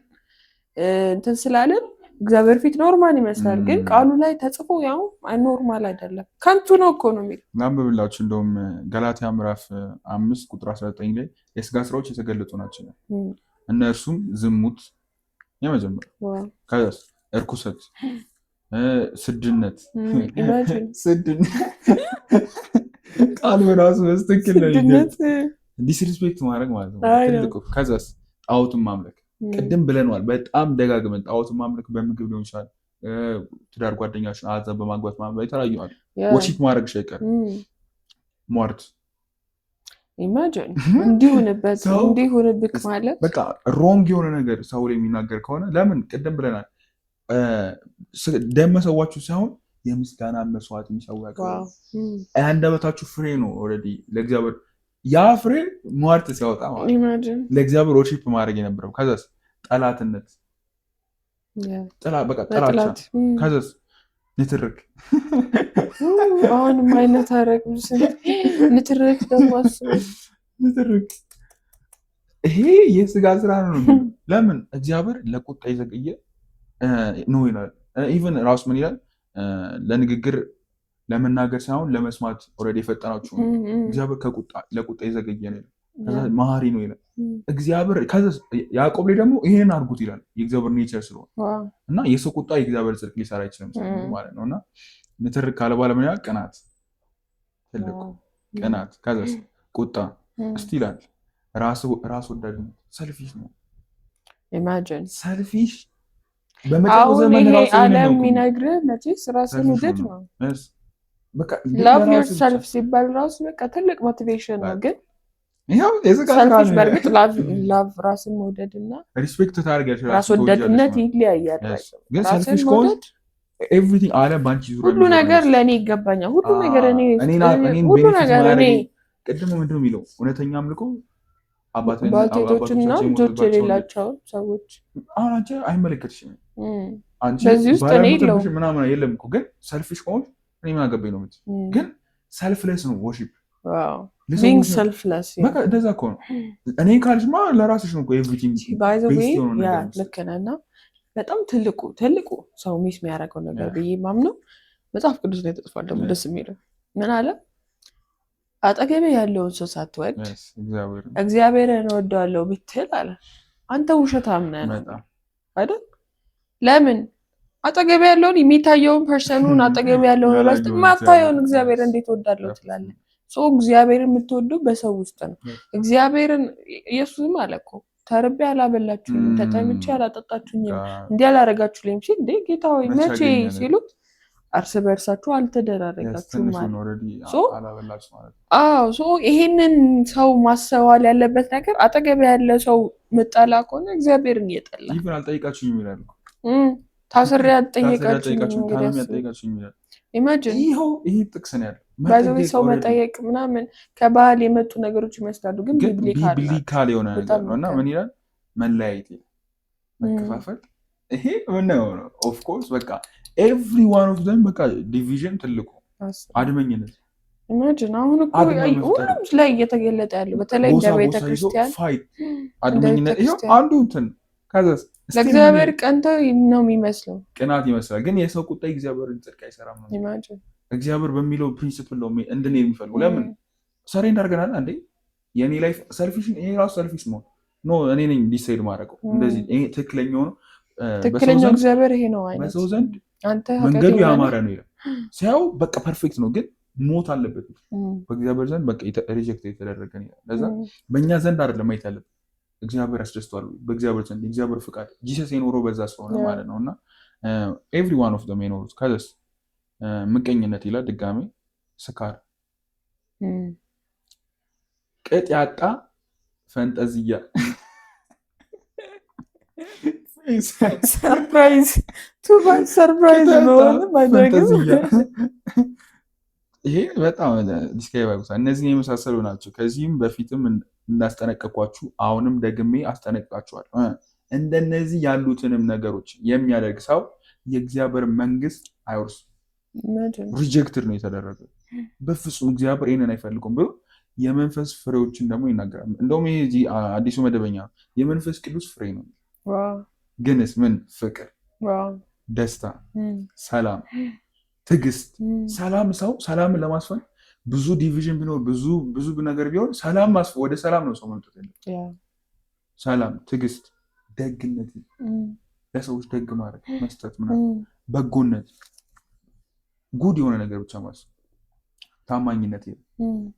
እንትን ስላለን እግዚአብሔር ፊት ኖርማል ይመስላል፣ ግን ቃሉ ላይ ተጽፎ ያው ኖርማል አይደለም፣ ከንቱ ነው እኮ ነው የሚል ናንብብላችሁ። እንደውም ገላትያ ምዕራፍ 5 ቁጥር 19 ላይ የስጋ ስራዎች የተገለጡ ናቸው። እነርሱም ዝሙት የመጀመሪያው፣ ከዛስ እርኩሰት፣ ስድነት ቃል በራሱ በስትክክል ዲስሪስፔክት ማድረግ ማለት ነው ትልቁ። ከዛስ ጣዖትን ማምለክ፣ ቅድም ብለነዋል በጣም ደጋግመን። ጣዖትን ማምለክ በምግብ ሊሆን ይችላል፣ ትዳር ጓደኛችን አዘን በማግባት ማለት የተለያዩ አሉ። ወርሺፕ ማድረግሽ አይቀርም ሟርት ኢማጂን እንዲሆንብክ ማለት በቃ ሮንግ የሆነ ነገር ሰው ላይ የሚናገር ከሆነ ለምን ቅድም ብለናል ደም መሰዋችሁ ሳይሆን የምስጋና መስዋዕት የሚሰዋ ያቀርባል። አንደበታችሁ ፍሬ ነው ኦልሬዲ ለእግዚአብሔር ያ ፍሬ ሟርት ሲያወጣ ማለት ለእግዚአብሔር ወርሺፕ ማድረግ የነበረው ከዛስ ጠላትነት በቃ ጥላቻ ከዛስ ንትርክ አሁንም አይነት አረግ ንትርክ ደግሞ ንትርክ ይሄ የስጋ ስራ ነው። ለምን እግዚአብሔር ለቁጣ የዘገየ ነው ይላል። ኢቭን ራሱ ምን ይላል ለንግግር ለመናገር ሳይሆን ለመስማት ኦልሬዲ የፈጠናችሁ ነው። እግዚአብሔር ለቁጣ የዘገየ ነው መሀሪ ነው ይላል እግዚአብሔር። ያዕቆብ ላይ ደግሞ ይሄን አድርጉት ይላል የእግዚአብሔር ኔቸር ስለሆነ እና የሰው ቁጣ የእግዚአብሔር ጽድቅ ሊሰራ አይችልም ማለት ነው። እና ንትርክ ካለ በኋላ ምን ያህል ቅናት፣ ትልቁ ቅናት፣ ከዛስ ቁጣ እስቲ ይላል ራስ ወዳድነት ሰልፊሽ ነው። ኢማጂን ሰልፊሽ በመጨረሻው ዘመን ራሱ ዓለም የሚነግርህ መቼስ ራስን ውደድ ነው። ላቭ ዮርሰልፍ ሲባል ራሱ በቃ ትልቅ ሞቲቬሽን ነው። ግን ሰልፊሽ በእርግጥ ላቭ ራስን መውደድ እና ሪስፔክት ታደርጊያለሽ ራስ ወዳድነት ይለያያል። ግን ሰልፊሽ ከሆነ ኤቭሪቲንግ ዓለም ባንቺ ዙሪያ ሁሉ ነገር ለእኔ ይገባኛል፣ ሁሉ ነገር እኔ ሁሉ ነገር እኔ ቅድም ምንድን ነው የሚለው እውነተኛ አምልኮ ባልቴቶችና ልጆች የሌላቸውን ሰዎች አሁን አንቺ አይመለከትሽም። አንቺ በዚህ ውስጥ እኔ የለውም ምናምን የለም እኮ ግን ሰልፊሽ ከሆንሽ እኔ ምን አገባኝ ነው የምትይው። ግን ሰልፍለስ ነው ወርሺፕ ቢንግ ሰልፍለስ በቃ እንደዛ እኮ ነው። እኔ ካልሽማ ለራስሽ ነው እኮ ኤቭሪቲንግ ባይ ዘ ዌይ ያ ልክ ነህ። እና በጣም ትልቁ ሰው ሚስ የሚያደርገው ነገር ብዬ ማምነው መጽሐፍ ቅዱስ ላይ ተጽፏል። ደግሞ ደስ የሚለው ምን አለ አጠገቤ ያለውን ሰው ሳትወድ እግዚአብሔርን እወደዋለሁ ብትል አለ አንተ ውሸታም ነህ አይደል? ለምን አጠገቤ ያለውን የሚታየውን ፐርሰኑን አጠገቤ ያለውን ራስ ማታየውን እግዚአብሔር እንዴት እወዳለሁ ትላለህ? ሰው እግዚአብሔርን የምትወደው በሰው ውስጥ ነው። እግዚአብሔርን ኢየሱስም አለ እኮ ተርቤ አላበላችሁኝም፣ ተጠምቼ አላጠጣችሁኝም፣ እንዲህ አላደረጋችሁልኝም ሲል እንዴ ጌታ ሆይ መቼ ሲሉት እርስ በእርሳችሁ አልተደራረጋችሁም ማለት ነው። ይሄንን ሰው ማስተዋል ያለበት ነገር አጠገብ ያለ ሰው ምጠላ ከሆነ እግዚአብሔርን እየጠላ ይብን አልጠይቃችሁኝም ይላል እኮ ታስሬ አልጠየቃችሁኝም ይላል። ኢማጂን ይሄ ጥቅስ ነው ያለው። ባይዘው ሰው መጠየቅ ምናምን ከባህል የመጡ ነገሮች ይመስላሉ፣ ግን ቢብሊካል የሆነ ነገር ነው። እና ምን ይላል መለያየት፣ መከፋፈል ይሄ ምን ነው ኦፍ ኮርስ በቃ ኤቭሪ ዋን ኦፍ ዘም በቃ ዲቪዥን ትልቁ አድመኝነት ኢማጂን አሁን እኮ ሁሉም ላይ እየተገለጠ ያለው በተለይ እንደ ቤተክርስቲያን ፋይት አድመኝነት ይሄ አንዱ እንትን ከዛስ ለእግዚአብሔር ቀንተው ነው የሚመስለው ቅናት ይመስላል። ግን የሰው ቁጣ እግዚአብሔርን ጽድቅ አይሰራም ነው። ኢማጂን እግዚአብሔር በሚለው ፕሪንሲፕል ነው እንድን የሚፈልገው። ለምን ሰሬ እንዳርገናል አንዴ የኔ ላይፍ ሰልፊሽ ይሄ ራሱ ሰልፊሽ ነው ኖ እኔ ነኝ ዲሳይድ ማድረገው እንደዚህ ይሄ ትክክለኛው ነው። ትክክለኛው እግዚአብሔር ይሄ ነው አይነት በሰው ዘንድ መንገዱ ያማረ ነው ይላል። ሲያው በቃ ፐርፌክት ነው፣ ግን ሞት አለበት በእግዚአብሔር ዘንድ በቃ ሪጀክት የተደረገ ነው ይላል። ለዛ በእኛ ዘንድ አይደለም ማየት ያለበት እግዚአብሔር ያስደስተዋል። በእግዚአብሔር ዘንድ እግዚአብሔር ፍቃድ ጂሰስ የኖረው በዛ ስለሆነ ማለት ነው። እና ኤቭሪ ዋን ኦፍ ዘም የኖሩት ከዛስ ምቀኝነት ይላል ድጋሜ ስካር፣ ቅጥ ያጣ ፈንጠዝያ፣ ሰርፕራይዝ ሰርፕራይዝ ነው ፈንጠዝያ። ይሄ በጣም ዲስክራይብ አድርጎታል። እነዚህን የመሳሰሉ ናቸው። ከዚህም በፊትም እንዳስጠነቀቅኳችሁ አሁንም ደግሜ አስጠነቅቃችኋለሁ። እንደነዚህ ያሉትንም ነገሮች የሚያደርግ ሰው የእግዚአብሔር መንግስት አይወርስም። ሪጀክትድ ነው የተደረገ። በፍጹም እግዚአብሔር ይህንን አይፈልጉም ብሎ የመንፈስ ፍሬዎችን ደግሞ ይናገራል። እንደውም ይሄ አዲሱ መደበኛ ነው። የመንፈስ ቅዱስ ፍሬ ነው። ግንስ ምን? ፍቅር፣ ደስታ፣ ሰላም፣ ትዕግስት። ሰላም ሰው ሰላምን ለማስፈን ብዙ ዲቪዥን ቢኖር ብዙ ነገር ቢሆን ሰላም ወደ ሰላም ነው ሰው መምጣት ያለው። ሰላም፣ ትዕግስት፣ ደግነት፣ ለሰዎች ደግ ማድረግ፣ መስጠት፣ በጎነት፣ ጉድ የሆነ ነገር ብቻ ማሰብ፣ ታማኝነት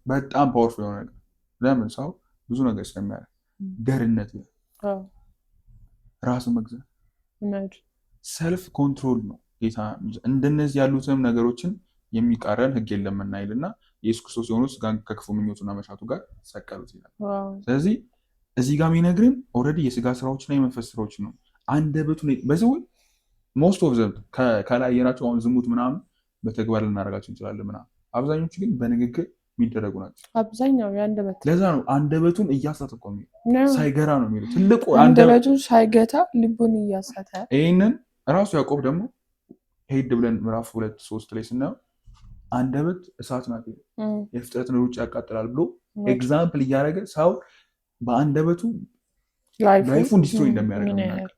በጣም ፓወርፉል የሆነ ነገር። ለምን ሰው ብዙ ነገር ስለሚያደርግ። ደርነት፣ ራሱ መግዛት፣ ሰልፍ ኮንትሮል ነው ጌታ እንደነዚህ ያሉትም ነገሮችን የሚቃረን ሕግ የለምና ይልና ኢየሱስ ክርስቶስ የሆኑ ስጋን ከክፉ ምኞቱና መሻቱ ጋር ሰቀሉት ይላል። ስለዚህ እዚህ ጋር የሚነግርን ኦልሬዲ የስጋ ስራዎችና የመንፈስ ስራዎች ነው። አንደበቱን በዚህ ሞስት ኦፍ ዘም ከላይ የናቸው አሁን ዝሙት ምናምን በተግባር ልናደርጋቸው እንችላለን ምናምን፣ አብዛኞቹ ግን በንግግር የሚደረጉ ናቸው። አብዛኛው የአንደበት ለዛ ነው አንደበቱን እያሳተ እኮ ሳይገራ ነው የሚለው ትልቁ አንደበቱን ሳይገታ ልቡን እያሳተ። ይህንን ራሱ ያዕቆብ ደግሞ ሄድ ብለን ምዕራፍ 2-3 ላይ ስናየው አንደበት እሳት ናት የፍጥረትን ሩጫ ያቃጥላል ብሎ ኤግዛምፕል እያደረገ ሰው በአንደበቱ ላይፉን ዲስትሮይ እንደሚያደርግ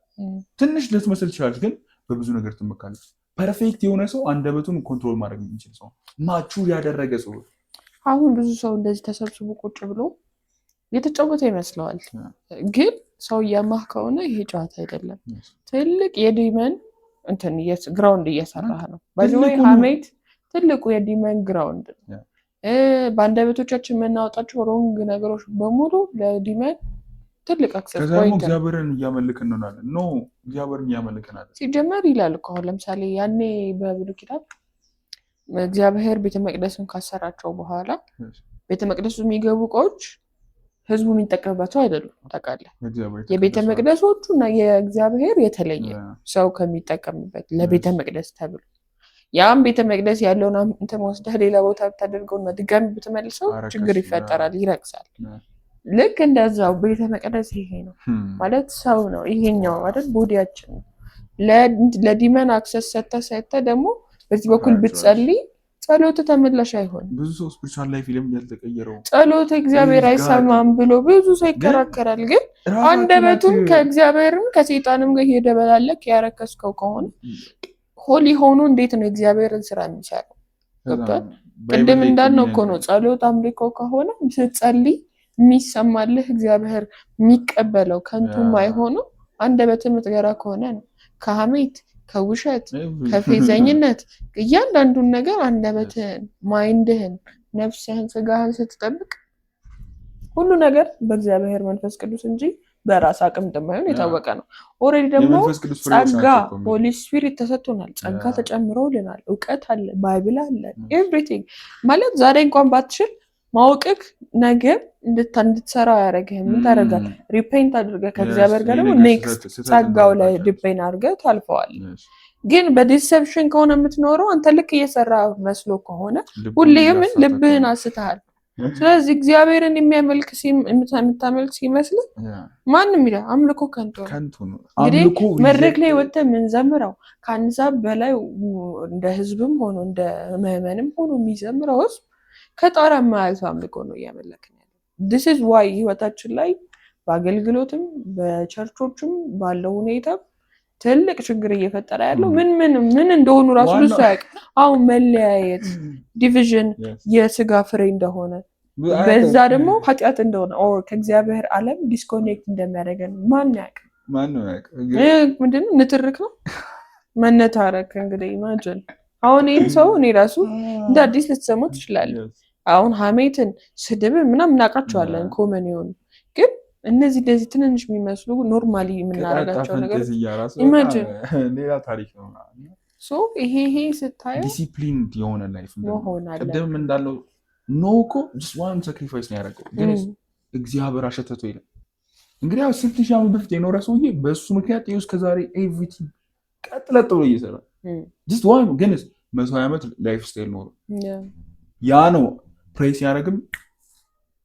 ትንሽ ልትመስል ትችላለች፣ ግን በብዙ ነገር ትመካለች። ፐርፌክት የሆነ ሰው አንደበቱን ኮንትሮል ማድረግ የሚችል ሰው ማቹር ያደረገ ሰው። አሁን ብዙ ሰው እንደዚህ ተሰብስቦ ቁጭ ብሎ የተጫወተ ይመስለዋል፣ ግን ሰው እያማህ ከሆነ ይሄ ጨዋታ አይደለም። ትልቅ የዲመን እንትን ግራውንድ እየሰራህ ነው። በዚህ ሀሜት ትልቁ የዲመን ግራውንድ ነው። በአንደበቶቻችን የምናወጣቸው ሮንግ ነገሮች በሙሉ ለዲመን ትልቅ አክሰስ ከዛ እግዚአብሔርን እያመልክን እንሆናለን። ኖ እግዚአብሔርን እያመልክን አይደል ሲጀመር ይላል እኮ። አሁን ለምሳሌ ያኔ በብሉይ ኪዳን እግዚአብሔር ቤተ መቅደስን ካሰራቸው በኋላ ቤተ መቅደሱ የሚገቡ እቃዎች ህዝቡ የሚጠቀምባቸው አይደሉም። ታውቃለህ፣ የቤተ መቅደሶቹ እና የእግዚአብሔር የተለየ ሰው ከሚጠቀምበት ለቤተ መቅደስ ተብሎ ያም ቤተ መቅደስ ያለውን እንትን ወስደህ ሌላ ቦታ ብታደርገውና ድጋሚ ብትመልሰው ችግር ይፈጠራል፣ ይረክሳል። ልክ እንደዛው ቤተ መቅደስ ይሄ ነው ማለት ሰው ነው ይሄኛው አይደል ቦዲያችን ነው። ለዲመን አክሰስ ሰተ ደግሞ በዚህ በኩል ብትጸልይ ጸሎት ተመላሽ አይሆንም። ብዙ ሰው ስፒሪቹዋል ላይፍ ፊልም ያልተቀየረው ጸሎት እግዚአብሔር አይሰማም ብሎ ብዙ ሰው ይከራከራል። ግን አንደበቱን ከእግዚአብሔርም ከሰይጣንም ጋር እየደበላለክ ያረከስከው ከሆነ ሆሊ ሆኖ እንዴት ነው እግዚአብሔርን ስራ የሚሰራው? ገብቷል? ቅድም እንዳልነው እኮ ነው ጸሎት አምልኮ ከሆነ ስትጸልይ የሚሰማልህ እግዚአብሔር የሚቀበለው ከንቱም አይሆነው አንደበትን ምትገራ ከሆነ ነው። ከሐሜት፣ ከውሸት፣ ከፌዘኝነት እያንዳንዱን ነገር አንደበትህን፣ ማይንድህን፣ ነፍስህን፣ ስጋህን ስትጠብቅ ሁሉ ነገር በእግዚአብሔር መንፈስ ቅዱስ እንጂ በራስ አቅም እንደማይሆን የታወቀ ነው። ኦልሬዲ ደግሞ ጸጋ ሆሊ ስፒሪት ተሰጥቶናል። ጸጋ ተጨምሮልናል። እውቀት አለ፣ ባይብል አለ፣ ኤቭሪቲንግ ማለት ዛሬ እንኳን ባትችል ማወቅክ ነገር እንድትሰራው ያደረግህ ምን ታደርጋለህ? ሪፔንት አድርገህ ከእግዚአብሔር ጋር ደግሞ ኔክስት ጸጋው ላይ ዲፔንድ አድርገህ ታልፈዋል። ግን በዲሰፕሽን ከሆነ የምትኖረው አንተ ልክ እየሰራ መስሎ ከሆነ ሁሌም ልብህን አስተሃል። ስለዚህ እግዚአብሔርን የምታመልክ ሲመስል ማንም ይላል አምልኮ ከንቱ ነው። እንግዲህ መድረክ ላይ ወጥተህ የምንዘምረው ከአንድ ሰዓት በላይ እንደ ህዝብም ሆኖ እንደ ምዕመንም ሆኖ የሚዘምረው ህዝብ ከጣራ የማያልፍ አምልኮ ነው እያመለክን ያለው። this is why ህይወታችን ላይ በአገልግሎትም በቸርቾችም ባለው ሁኔታ ትልቅ ችግር እየፈጠረ ያለው ምን እንደሆኑ ራሱ ብዙ ያውቅ። አሁን መለያየት፣ ዲቪዥን የስጋ ፍሬ እንደሆነ በዛ ደግሞ ኃጢአት እንደሆነ ከእግዚአብሔር ዓለም ዲስኮኔክት እንደሚያደርገን ማን ያውቅ? ምንድነው ንትርክ ነው መነታረክ። እንግዲህ ኢማጅን አሁን ይህን ሰው እኔ ራሱ እንደ አዲስ ልትሰማው ትችላለህ። አሁን ሀሜትን፣ ስድብን ምናምን እናውቃቸዋለን ኮመን የሆኑ ግን እነዚህ እንደዚህ ትንንሽ የሚመስሉ ኖርማሊ የምናደርጋቸው ነገሮች ኢማጂን ሌላ ታሪክ ነው። ይሄ ስታየው ዲሲፕሊን የሆነ ላይፍ ቅድም እንዳለው ኖ እኮ ጀስት ዋን ሳክሪፋይስ ነው ያደረገው፣ ግን እግዚአብሔር አሸተቶ ይላል። እንግዲህ ያው 6000 ዓመት በፊት የኖረ ሰውዬ በእሱ ምክንያት ይኸው እስከዛሬ ኤቭሪቲንግ ቀጥለጥ ብሎ እየሰራ ጀስት ዋን ግን 100 ዓመት ላይፍ ስታይል ኖሮ ያ ነው ፕሬስ ያደረግም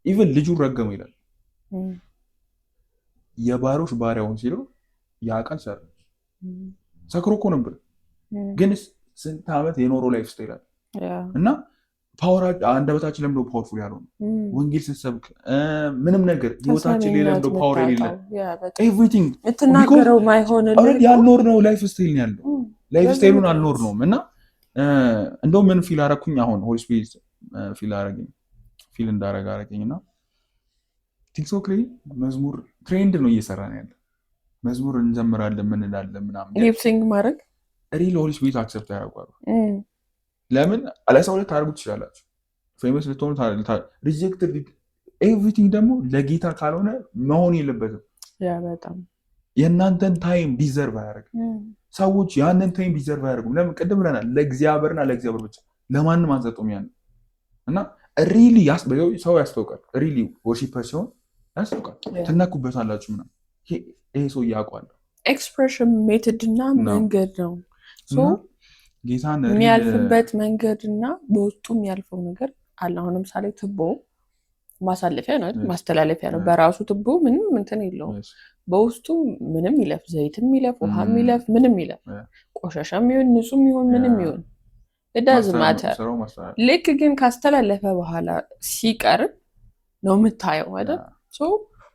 ኢቨን ልጁን ረገመው ይላል። የባሮች ባሪያውን ሲለው ያ ቃል ሰራ። ሰክሮ እኮ ነበር፣ ግን ስንት ዓመት የኖረው ላይፍ ስታይል አለ እና ፓወር አንደበታችን ለምዶ ፓወርፉል ያለው ወንጌል ስትሰብክ ምንም ነገር ህይወታችን ላይ ለምዶ ፓወር የሌለ ኤቭሪቲንግ የምትናገረው ማይሆንልህ ያልኖርነው ላይፍ ስታይል ያለው ላይፍ ስታይሉን አልኖርነውም እና እንደው ምን ፊል አደረኩኝ አሁን ሆሊ ስፒሪት ፊል እንዳረጋ አረገኝና ቲክቶክ ላይ መዝሙር ትሬንድ ነው እየሰራ ነው ያለ። መዝሙር እንዘምራለን ምን እንላለን ምናምን ሊፕሲንግ ማድረግ ሪል ሆሊ ስፒሪት አክሰፕት ያደርጋሉ። ለምን አላሳው ላይ ታርጉት ይችላልላችሁ ፌመስ ልትሆኑ ሪጀክትድ ኤቭሪቲንግ ደግሞ ለጌታ ካልሆነ መሆን የለበትም። ያ በጣም የእናንተን ታይም ዲዘርቭ አያደርግም። ሰዎች ያንን ታይም ዲዘርቭ አያደርጉም። ለምን ቅድም ብለናል፣ ለእግዚአብሔርና ለእግዚአብሔር ብቻ ለማንም አንሰጡም። ያን እና ሪሊ ሰው ያስታውቃል። ሪሊ ወርሺፐር ሲሆን ያስታውቃል። ትነኩበታላችሁ ምናምን። ይሄ ሰው ያውቀዋል። ኤክስፕሬሽን ሜትድ እና መንገድ ነው ጌታን የሚያልፍበት መንገድ እና በውስጡ የሚያልፈው ነገር አለ። አሁን ለምሳሌ ትቦ ማሳለፊያ ነው፣ ማስተላለፊያ ነው። በራሱ ትቦ ምንም እንትን የለውም። በውስጡ ምንም ይለፍ፣ ዘይትም ይለፍ፣ ውሃም ይለፍ፣ ምንም ይለፍ፣ ቆሻሻም ይሁን ንጹህም ይሁን ምንም ይሁን እዳዝ ማተር። ልክ ግን ካስተላለፈ በኋላ ሲቀርብ ነው የምታየው አይደል?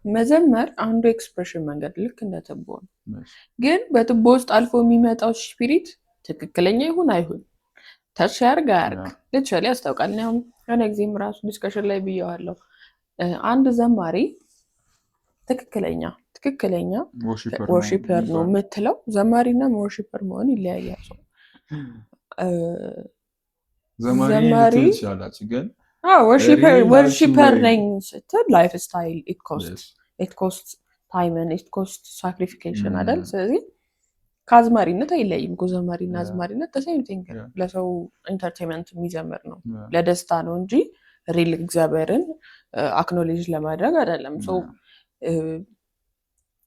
መዘመር አንዱ ኤክስፕሬሽን መንገድ ልክ እንደ ትቦ ነው። ግን በትቦ ውስጥ አልፎ የሚመጣው ስፒሪት ትክክለኛ ይሁን አይሁን ተች ያርግ አያርግ ልትሸል ያስታውቃል። አሁን የሆነ ጊዜም ራሱ ዲስከሽን ላይ ብየዋለሁ። አንድ ዘማሪ ትክክለኛ ወርሺፐር ነው የምትለው ዘማሪና ወርሺፐር መሆን ይለያያል። ዘማሪ ወርሺፐር ነኝ ስትል ላይፍ ስታይል ኢት ኮስት ታይምን ኢት ኮስት ሳክሪፊኬሽን አይደል? ስለዚህ ከአዝማሪነት አይለይም እኮ ዘማሪና አዝማሪነት ተሴም ቲንግ። ለሰው ኢንተርቴንመንት የሚዘምር ነው ለደስታ ነው እንጂ ሪል እግዚአብሔርን አክኖሌጅ ለማድረግ አይደለም።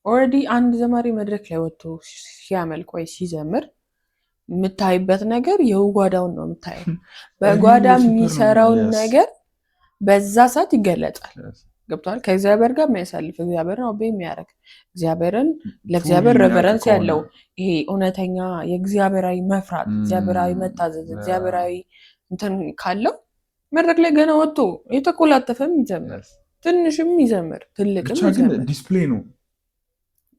ኦልሬዲ አንድ ዘማሪ መድረክ ላይ ወጥቶ ሲያመልክ ወይ ሲዘምር የምታይበት ነገር የጓዳውን ነው የምታየው። በጓዳ የሚሰራውን ነገር በዛ ሰዓት ይገለጣል። ገብቷል? ከእግዚአብሔር ጋር የሚያሳልፍ እግዚአብሔርን ኦቤ የሚያደርግ እግዚአብሔርን ለእግዚአብሔር ሬቨረንስ ያለው ይሄ እውነተኛ የእግዚአብሔራዊ መፍራት እግዚአብሔራዊ መታዘዝ እግዚአብሔራዊ እንትን ካለው መድረክ ላይ ገና ወጥቶ የተኮላተፈም ይዘምር ትንሽም ይዘምር ትልቅም ይዘምር ዲስፕሌይ ነው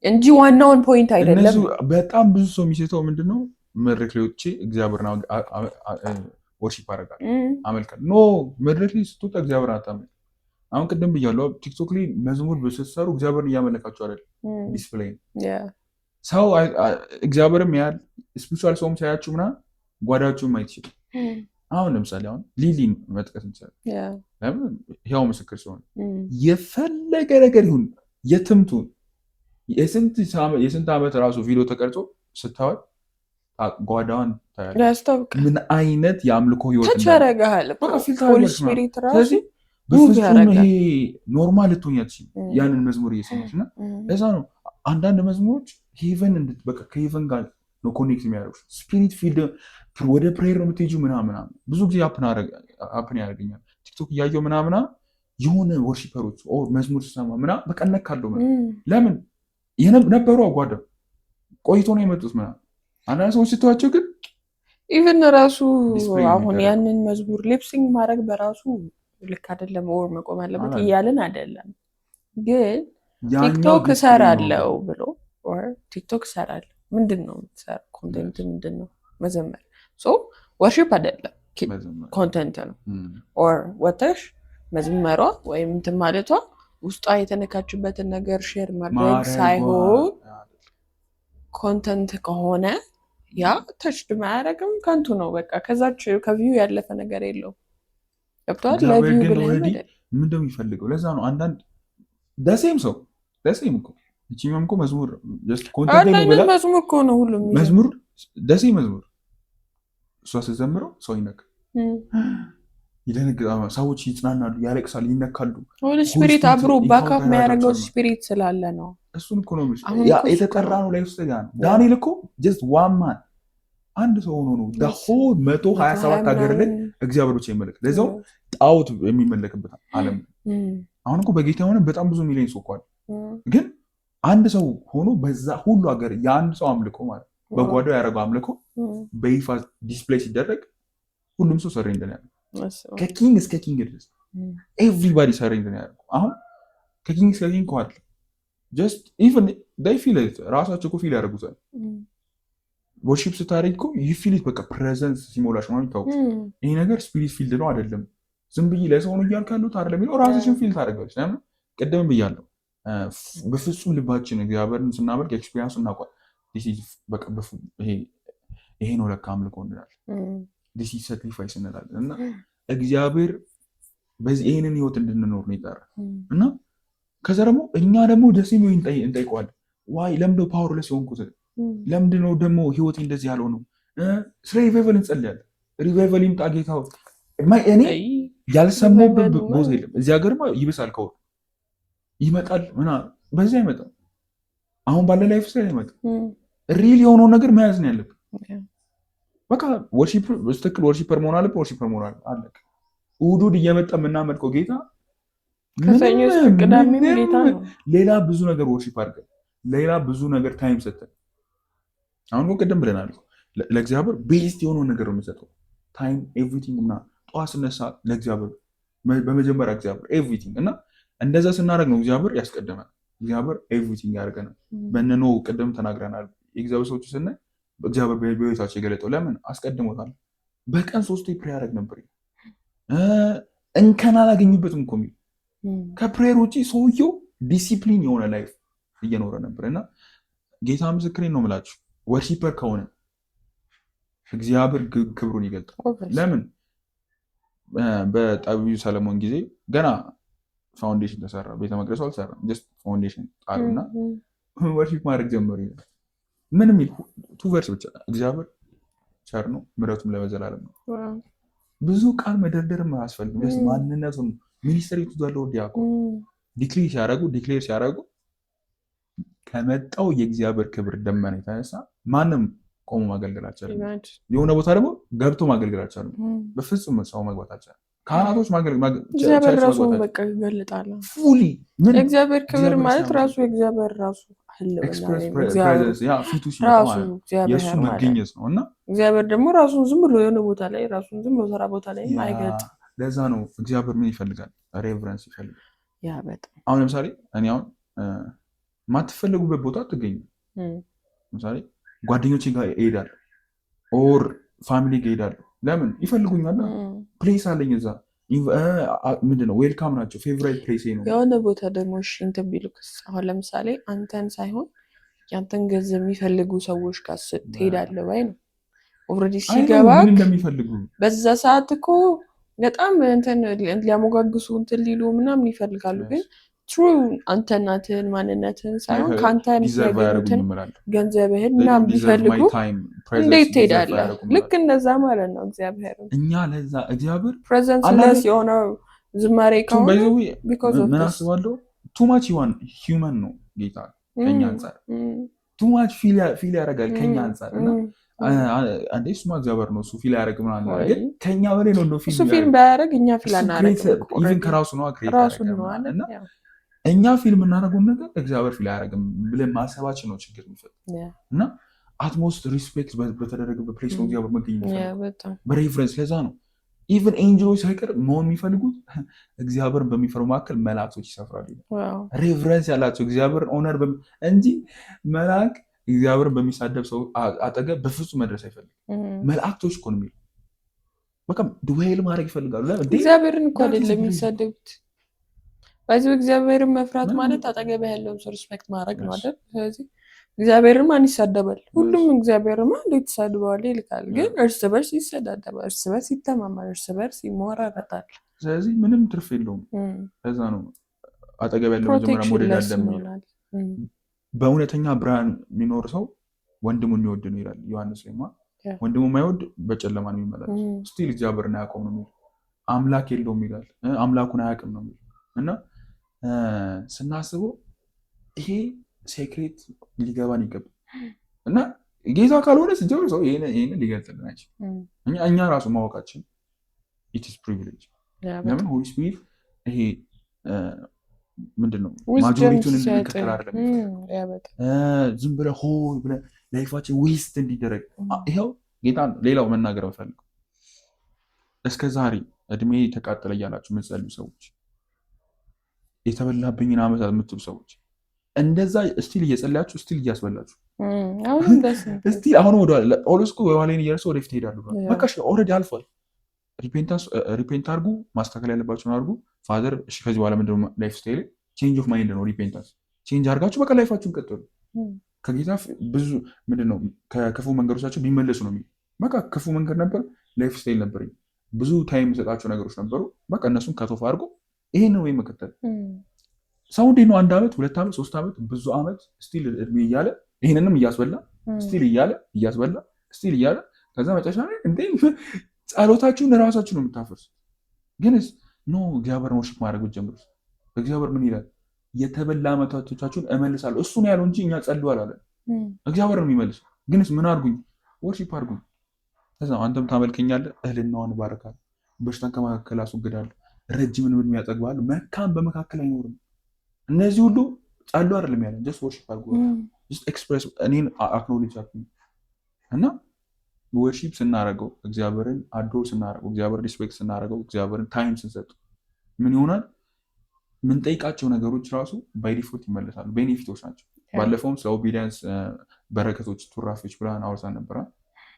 እንጂ ዋናውን ፖይንት አይደለም። በጣም ብዙ ሰው የሚሰጠው ምንድነው መድረክ ላይ ወጥቼ እግዚአብሔርን ወርሺፕ አደርጋለሁ አመልካለሁ። ኖ መድረክ ላይ ስትወጣ እግዚአብሔርን አታመልክ። አሁን ቅድም ብያለሁ ቲክቶክ ላይ መዝሙር ስትሰሩ እግዚአብሔርን እያመለካችሁ አይደል? ዲስፕሌይ ሰው እግዚአብሔርም ያህል ስፒሪቹዋል ሰውም ሳያችሁ ምናምን ጓዳችሁም አይችልም። አሁን ለምሳሌ አሁን ሊሊን መጥቀስ እንችላለን። ለምን ያው ምስክር ሲሆን የፈለገ ነገር ይሁን የትምቱን የስንት ዓመት ራሱ ቪዲዮ ተቀርጾ ስታወጥ ጓዳዋን ምን አይነት የአምልኮ ህይወት ተቸረጋል። ስለዚህ በፍጹም ይሄ ኖርማል ልትሆኛት ያንን መዝሙር እየሰማች እና ለዛ ነው አንዳንድ መዝሙሮች ሄቨን በቃ ከሄቨን ጋር ነው ኮኔክት የሚያደርጉ ስፒሪት ፊልድ ወደ ፕሬየር ነው የምትሄጂው ምናምን ብዙ ጊዜ አፕን ያደርገኛል። ቲክቶክ እያየው ምናምና የሆነ ወርሺፐሮች መዝሙር ስሰማ ምና በቃ እነካለሁ። ለምን ነበሩ አጓዳ ቆይቶ ነው የመጡት ምናምን። አንዳንድ ሰዎች ስትዋቸው ግን ኢቨን ራሱ አሁን ያንን መዝሙር ሊፕሲንግ ማድረግ በራሱ ልክ አይደለም፣ ወር መቆም አለበት እያልን አይደለም። ግን ቲክቶክ እሰራለሁ ብሎ ቲክቶክ እሰራለሁ ምንድን ነው የምትሰራው? ኮንቴንት ምንድን ነው? መዘመር ወርሺፕ አይደለም ኮንቴንት ነው። ኦር ወተሽ መዝመሯ ወይም እንትን ማለቷ ውስጧ የተነካችበትን ነገር ሼር ማድረግ ሳይሆን ኮንቴንት ከሆነ ያ ተችድ ማያደርግም ከንቱ ነው። በቃ ከዛች ከቪው ያለፈ ነገር የለውም። ገብቷል? ለቪው ብለህ ምንድነው የሚፈልገው? ለዛ ነው አንዳንድ ደሴም ሰው ደሴም እኮ እቺኛም እኮ መዝሙር ጀስት ኮንቴንት ነው ብላ መዝሙር እኮ ነው ሁሉም መዝሙር ደሴ መዝሙር እሷ ስትዘምረው ሰው ይነካል፣ ይደነግጣል፣ ሰዎች ይጽናናሉ፣ ያለቅሳሉ፣ ይነካሉ። ሆሊ ስፒሪት አብሮ ባካፕ የሚያደርገው ስፒሪት ስላለ ነው። እሱን እኮ ነው ያ የተጠራ ነው። ላይ ውስጥ ጋ ነው ዳንኤል እኮ ጀስት ዋን ማን አንድ ሰው ሆኖ ነው ዳሆድ 127 ሀገር ላይ እግዚአብሔር ብቻ ይመለክ ለዛው ጣዖት የሚመለክበት ዓለም። አሁን እኮ በጌታ የሆነ በጣም ብዙ ሚሊዮን ሰው እኮ አለ። ግን አንድ ሰው ሆኖ በዛ ሁሉ ሀገር የአንድ ሰው አምልኮ ማለት በጓዳው ያደረገው አምልኮ በይፋ ዲስፕሌይ ሲደረግ ሁሉም ሰው ሰሬ እንደነ ያለው ከኪንግ እስከ ኪንግ ድረስ ኤቭሪባዲ ሰሬ እንደነ ያለው። አሁን ከኪንግ እስከ ኪንግ እኮ አይደል ጀስት ኢቨን ዴይ ፊል ኢት ራሳቸው እኮ ፊል ያደርጉታል። ወርሺፕ ስታደርግ እኮ ዩ ፊል ኢት በቃ ፕሬዘንስ ሲሞላሽ ነው የሚታወቅ። ይሄ ነገር ስፒሪት ፊልድ ነው አይደለም ዝም ብዬ ለሰው ነው እያልክ ያሉት አይደለም የሚለው ራስሽን ፊል ታደርጋለች። ለምን ቅድም ብያለሁ በፍጹም ልባችን እግዚአብሔርን ስናመልክ ኤክስፒሪየንስ እናውቃል። ይሄ ነው ለካ አምልኮ እንላለን። ዲስ ኢዝ ሳክሪፋይስ እንላለን። እና እግዚአብሔር በዚህ ይሄንን ህይወት እንድንኖር ነው የጠራን። እና ከዛ ደግሞ እኛ ደግሞ ደስ የሚሆን እንጠይቀዋለን። ዋይ ለምንድነው ፓወርለስ የሆንኩት? ለምንድነው ደግሞ ህይወቴ እንደዚህ ያልሆነው? ስለ ሪቫይቫል እንጸልያለን። ሪቫይቫል ይምጣ ጌታ ሆይ። እኔ ያልሰማሁበት ቦታ የለም። እዚህ ሀገርማ ይብሳል፣ ከሆነ ይመጣል ምናምን፣ በዚህ አይመጣም። አሁን ባለ ላይፍ ስታይል አይመጣም። ሪል የሆነውን ነገር መያዝ ነው ያለብን። በቃ በትክክል ወርሺፐር መሆን አለብን። ወርሺፐር መሆን አለብን። እሑድ እየመጣ የምናመልከው ጌታ ከሰኞ እስከ ቅዳሜ ጌታ ነው። ሌላ ብዙ ነገር ወርሺፕ አድርገን ሌላ ብዙ ነገር ታይም ሰጠን። አሁን ቅድም ብለናል፣ ለእግዚአብሔር ቤስት የሆነውን ነገር ነው የምንሰጠው። ታይም ኤቭሪቲንግ እና ጠዋት ስነሳ ለእግዚአብሔር በመጀመሪያ እግዚአብሔር ኤቭሪቲንግ እና እንደዛ ስናደርግ ነው እግዚአብሔር ያስቀድመናል። እግዚአብሔር ኤቭሪቲንግ ያደርገናል። በነኖ ቅድም ተናግረናል። የእግዚአብሔር ሰዎች ስናይ እግዚአብሔር በቤታቸው የገለጠው ለምን አስቀድሞታል። በቀን 3 ፕሬ ያደርግ ነበር። እንከን አላገኙበትም እኮ የሚል ከፕሬየር ውጭ ሰውየው ዲሲፕሊን የሆነ ላይፍ እየኖረ ነበር። እና ጌታ ምስክሬን ነው የምላችሁ፣ ወርሺፐር ከሆነ እግዚአብሔር ክብሩን ይገልጣል። ለምን በጠቢቡ ሰለሞን ጊዜ ገና ፋውንዴሽን ተሰራ፣ ቤተ መቅደሱ አልተሰራም። ጀስት ፋውንዴሽን ጣሉና ወርሺፕ ማድረግ ጀመሩ ይላል። ምንም ይል 2 ቨርስ ብቻ እግዚአብሔር ቸር ነው ምሕረቱም ለዘላለም ነው። ብዙ ቃል መደርደርም አያስፈልግም። ማንነቱን ሚኒስትሪ ትዛለው ዲያቆን ዲክሌር ሲያደርጉ ከመጣው የእግዚአብሔር ክብር ደመና የተነሳ ማንም ቆሞ ማገልገል አልቻለም። የሆነ ቦታ ደግሞ ገብቶ ማገልገል አልቻለም። በፍጹም ሰው መግባት አልቻለም። ካህናቶች እግዚአብሔር ራሱ በቃ ይገልጣል። ፉሊ ምን እግዚአብሔር ክብር ማለት ራሱ እግዚአብሔር ራሱ የእሱ መገኘት ነው። እና እግዚአብሔር ደግሞ ራሱን ዝም ብሎ የሆነ ቦታ ላይ ራሱን ዝም ብሎ ስራ ቦታ ላይ አይገልጥም። ለዛ ነው እግዚአብሔር ምን ይፈልጋል? ሬቨረንስ ይፈልጋል። በጣም አሁን ለምሳሌ እኔ አሁን የማትፈለጉበት ቦታ አትገኙ። ለምሳሌ ጓደኞቼ ጋር እሄዳለሁ፣ ኦር ፋሚሊ ጋር እሄዳለሁ። ለምን ይፈልጉኛል? ፕሌስ አለኝ እዛ። ምንድነው ዌልካም ናቸው። ፌቨራይት ፕሌስ ነው። የሆነ ቦታ ደግሞ እንትን ቢሉክስ፣ አሁን ለምሳሌ አንተን ሳይሆን ያንተን ገንዘብ የሚፈልጉ ሰዎች ጋር ትሄዳለህ ወይ ነው ኦልሬዲ ሲገባ እንደሚፈልጉ በዛ ሰዓት እኮ በጣም እንትን ሊያሞጋግሱ እንትን ሊሉ ምናምን ይፈልጋሉ። ግን ትሩ አንተናትን ማንነትን ሳይሆን ከአንተ የሚያገኙትን ገንዘብህን ምናምን ቢፈልጉ እንዴት ትሄዳለህ? ልክ እንደዛ ማለት ነው። እግዚአብሔር እኛ ለዛ እግዚአብሔር ፕሬዘንስ ለስ የሆነው ዝማሬ ከሆነ ምን አስባለሁ ቱማች ሂውመን ነው ጌታ ከኛ አንጻር ቱማች ፊል ያደርጋል ከኛ አንጻር እና አንዴ እሱማ እግዚአብሔር ነው እሱ ፊል ያደርግ ምናምን ነገር ግን ከኛ በላይ ነው እሱ ፊልም ባያደርግ እኛ ፊል አናደርግም። ኢቭን ከራሱ ነው እና እኛ ፊልም እናደርገውን ነገር እግዚአብሔር ፊል አያደርግም ብለን ማሰባችን ነው ችግር የሚፈጥር እና አትሞስት ሪስፔክት በተደረገበት ፕሌስ ነው እግዚአብሔር መገኘት በሬቨረንስ። ለዛ ነው ኢቭን ኤንጅሎች ሳይቀር መሆን የሚፈልጉት እግዚአብሔርን በሚፈሩ መካከል መላእክቶች ይሰፍራሉ። ሬቨረንስ ያላቸው እግዚአብሔርን ኦነር እንጂ መልአክ እግዚአብሔርን በሚሳደብ ሰው አጠገብ በፍጹም መድረስ አይፈልግም። መላእክቶች እኮ ነው የሚሉ በቃ ድዌል ማድረግ ይፈልጋሉ። እግዚአብሔርን እኮ አይደለም የሚሳደቡት። በዚህ እግዚአብሔርን መፍራት ማለት አጠገብ ያለውን ሰው ሪስፔክት ማድረግ ነው አይደል? ስለዚህ እግዚአብሔርን ማን ይሳደባል? ሁሉም እግዚአብሔርን ማን እንዴት ይሳደባል ይልካል። ግን እርስ በርስ ይሰዳደባል፣ እርስ በርስ ይተማማል፣ እርስ በርስ ይሞራረጣል። ስለዚህ ምንም ትርፍ የለውም። ለዛ ነው አጠገብ ያለው መጀመሪያ ሞዴል ያለ በእውነተኛ ብርሃን የሚኖር ሰው ወንድሙን የሚወድ ነው ይላል ዮሐንስ ላይ። ወንድሙ የማይወድ በጨለማ ነው የሚመላለስ። ስቲል እግዚአብሔርን አያውቀውም ነው የሚለው። አምላክ የለውም ይላል፣ አምላኩን አያውቅም ነው የሚለው። እና ስናስበው ይሄ ሴክሬት ሊገባን ይገባል። እና ጌታ ካልሆነ ስጀምር ሰው ይሄንን ሊገልጽልን አይችልም። እኛ ራሱ ማወቃችን ኢትስ ፕሪቪሌጅ። ለምን ሆሊ ስፒሪት ይሄ ምንድነው ማጆሪቲውን እንድንከተል አይደለም። ዝም ብለህ ሆይ ብለህ ላይፋችን ዌስት እንዲደረግ ይኸው ጌታ ሌላው መናገር የምፈልገው እስከ ዛሬ እድሜ ተቃጠለ እያላችሁ የምትጸልዩ ሰዎች፣ የተበላብኝን ዓመታት የምትሉ ሰዎች እንደዛ ስቲል እየጸለያችሁ ስቲል እያስበላችሁ ስቲል አሁን ወደኋላ ጳውሎስ እኮ በኋላይን እየረሱ ወደፊት ሄዳሉ። በቃ ኦልሬዲ አልፏል። ሪፔንት አድርጉ፣ ማስተካከል ያለባቸውን አድርጉ። ፋዘር እሺ ከዚህ በኋላ ምንድነው ላይፍ ስታይል ቼንጅ ኦፍ ማይንድ ነው። ሪፔንታንስ ቼንጅ አድርጋችሁ በቃ ላይፋችሁን ቀጥሉ። ከጌታ ብዙ ምንድነው ከክፉ መንገዶቻቸው ቢመለሱ ነው የሚል። በቃ ክፉ መንገድ ነበር፣ ላይፍ ስታይል ነበር፣ ብዙ ታይም የሰጣቸው ነገሮች ነበሩ። በቃ እነሱን ከቶፍ አድርጎ ይሄን ነው መከተል። ሰው እንዴት ነው 1 ዓመት 2 ዓመት 3 ዓመት ብዙ ዓመት ስቲል እድሜ እያለ ይሄንንም እያስበላ ስቲል እያለ እያስበላ ስቲል እያለ ከዛ መጨረሻ ላይ እንዴ ጸሎታችሁን ራሳችሁ ነው የምታፈርሱት። ግንስ ኖ እግዚአብሔርን ወርሺፕ ማድረግ ብትጀምሩ እግዚአብሔር ምን ይላል? የተበላ ዓመታቶቻችሁን እመልሳለሁ። እሱን ያለው እንጂ እኛ ጸልዩ አላለን። እግዚአብሔር ነው የሚመልሰው። ግንስ ምን አድርጉኝ? ወርሺፕ አድርጉኝ። ከዛ አንተም ታመልከኛለህ፣ እህልናውን እባርካለሁ፣ በሽታን ከመካከል አስወግዳለሁ፣ ረጅምን ዕድሜ ያጠግባለሁ፣ መካን በመካከል አይኖርም። እነዚህ ሁሉ ጸልዩ አይደለም ያለን፣ ጀስት ወርሺፕ አድርጉ፣ ጀስት ኤክስፕሬስ እኔን አክኖሌጅ አድርጉ። እና ወርሺፕ ስናደርገው እግዚአብሔርን አዶር ስናደርገው እግዚአብሔርን ሪስፔክት ስናደርገው እግዚአብሔርን ታይም ስንሰጥ ምን ይሆናል? ምንጠይቃቸው ነገሮች ራሱ ባይ ዲፎልት ይመለሳሉ። ቤኔፊቶች ናቸው። ባለፈውም ስለ ኦቢዲየንስ በረከቶች ቱራፊዎች ብለን አውርተን ነበረ።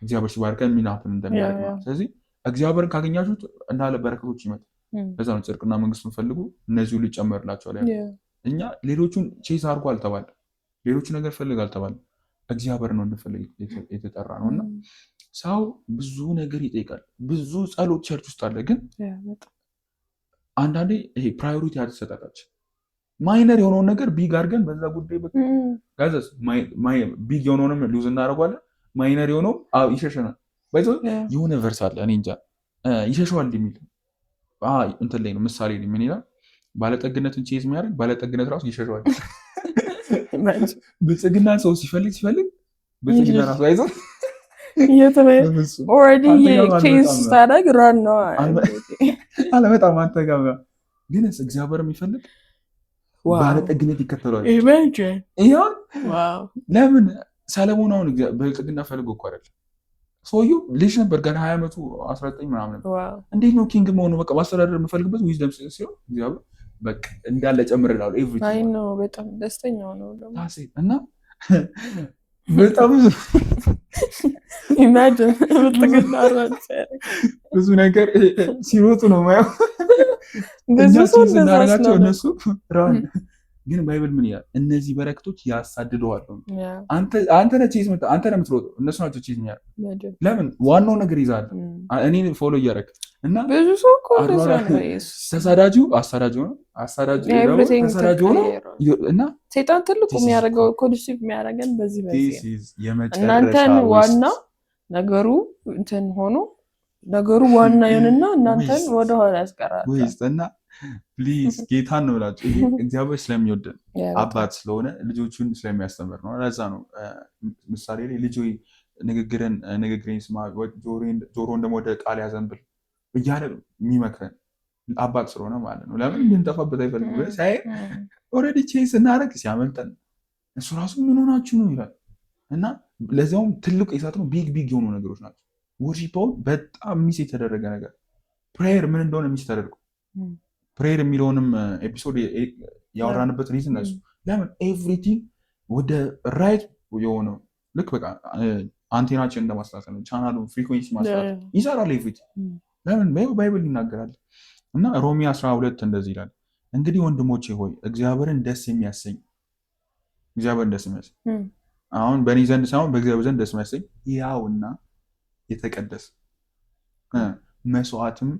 እግዚአብሔር ሲባርከን ምን ሀፕን እንደሚያደርግ ነው። ስለዚህ እግዚአብሔርን ካገኛችሁት እንዳለ በረከቶች ይመጣል። ለዛ ነው ጽድቅና መንግስቱን ፈልጉ እነዚህ ሁሉ ይጨመርላቸዋል። እኛ ሌሎቹን ቼዝ አድርጎ አልተባለ፣ ሌሎቹ ነገር ፈልግ አልተባለ፣ እግዚአብሔር ነው እንፈልግ የተጠራ ነው። እና ሰው ብዙ ነገር ይጠይቃል። ብዙ ጸሎት ቸርች ውስጥ አለ። ግን አንዳንዴ ይሄ ፕራዮሪቲ አልተሰጣጣችን ማይነር የሆነውን ነገር ቢግ አድርገን በዛ ጉዳይ ጋዘስ ቢግ የሆነውንም ሉዝ እናደርጓለን። ማይነር የሆነው ይሸሸናል። ባይዞ የሆነ ቨርስ አለ እኔ እንጃ ይሸሸዋል የሚል እንትን ላይ ነው ምሳሌ ምን ይላል? ባለጠግነትን ቼዝ የሚያደርግ ባለጠግነት ራሱ ይሸሸዋል። ብልጽግናን ሰው ሲፈልግ ብልጽግና ራሱ አይዞ አለበጣም አንተ ጋር ግን እግዚአብሔር የሚፈልግ ባለጠግነት ይከተሏል። ለምን ሰለሞን አሁን ብልጽግና ፈልጎ እኮ አይደለም። ሰውየው ልጅ ነበር ገና 20 ዓመቱ 19 ምናምን። እንዴት ነው ኪንግ መሆኑ? በቃ ማስተዳደር የምፈልግበት ዊዝደም ሲሆን እግዚአብሔር በቃ እንዳለ ጨምርላሉ። ኤቭሪቲንግ ነው። በጣም ደስተኛ ነው እና በጣም ኢማጂን ብልጽግና ብዙ ነገር ሲሮጡ ነው ማየው። እነሱ ራን ግን ባይብል ምን ይላል? እነዚህ በረከቶች ያሳድደዋል። አንተ ነህ ቼዝ አንተ ነህ የምትሮጠው፣ እነሱ ናቸው ቼዝ የሚያደርጉት። ለምን? ዋናው ነገር ይዛል። እኔን ፎሎ እያደረግ እና ብዙ ሰው እኮ ተሳዳጁ አሳዳጅ ሆነ፣ አሳዳጁ ተሳዳጅ ሆነ እና ሰይጣን ትልቁ የሚያደርገው ኮንሲፕት የሚያደርገን በዚህ እናንተን ዋና ነገሩ እንትን ሆኖ ነገሩ ዋና ይሁንና እናንተን ወደኋላ ያስቀራል። እና ፕሊዝ ጌታን ነው ብላችሁ እግዚአብሔር ስለሚወደን አባት ስለሆነ ልጆቹን ስለሚያስተምር ነው። ለዛ ነው ምሳሌ ላይ ልጅ ሆይ ንግግሬን ስማ፣ ጆሮን ደግሞ ወደ ቃል ያዘንብል እያለ የሚመክረን አባት ስለሆነ ማለት ነው። ለምን እንድንጠፋበት አይፈልግም። ሳይ ኦልሬዲ ቼዝ ስናደርግ ሲያመልጠን እሱ ራሱ ምን ሆናችሁ ነው ይላል። እና ለዚያውም ትልቁ የሳት ነው ቢግ የሆኑ ነገሮች ናቸው። ወርሺፕ በጣም ሚስ የተደረገ ነገር ፕሬየር ምን እንደሆነ ሚስ ተደርገው ፕሬየር የሚለውንም ኤፒሶድ ያወራንበት ሪዝን ነሱ። ለምን ኤቭሪቲንግ ወደ ራይት የሆነው ልክ በቃ አንቴናችን እንደማስተካከል ነው። ቻናሉ ፍሪኩዌንሲ ማስተካከል ይሰራል ኤቭሪቲንግ። ለምን ባይብል ይናገራል። እና ሮሜ 12 እንደዚህ ይላል፣ እንግዲህ ወንድሞቼ ሆይ እግዚአብሔርን ደስ የሚያሰኝ አሁን በእኔ ዘንድ ሳይሆን በእግዚአብሔር ዘንድ ደስ የሚያሰኝ ያውና የተቀደሰ መስዋዕትም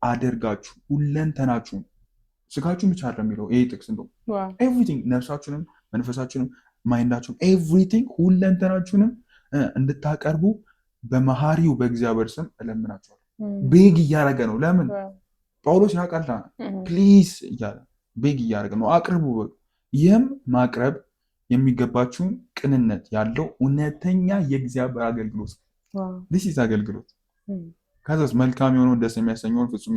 አደርጋችሁ ሁለንተናችሁን ስጋችሁን ብቻ አይደለም የሚለው ይሄ ጥቅስ እንደው ኤቭሪቲንግ ነፍሳችሁንም መንፈሳችሁንም ማይንዳችሁን ኤቭሪቲንግ ሁለንተናችሁንም እንድታቀርቡ በመሐሪው በእግዚአብሔር ስም እለምናችኋለሁ። ቤግ እያደረገ ነው። ለምን? ጳውሎስ ያውቃል። ፕሊዝ እያለ ቤግ እያደረገ ነው። አቅርቡ። ይህም ማቅረብ የሚገባችሁን ቅንነት ያለው እውነተኛ የእግዚአብሔር አገልግሎት ዲስ አገልግሎት ከዛስ መልካም የሆነውን ደስ የሚያሰኘውን ፍጹም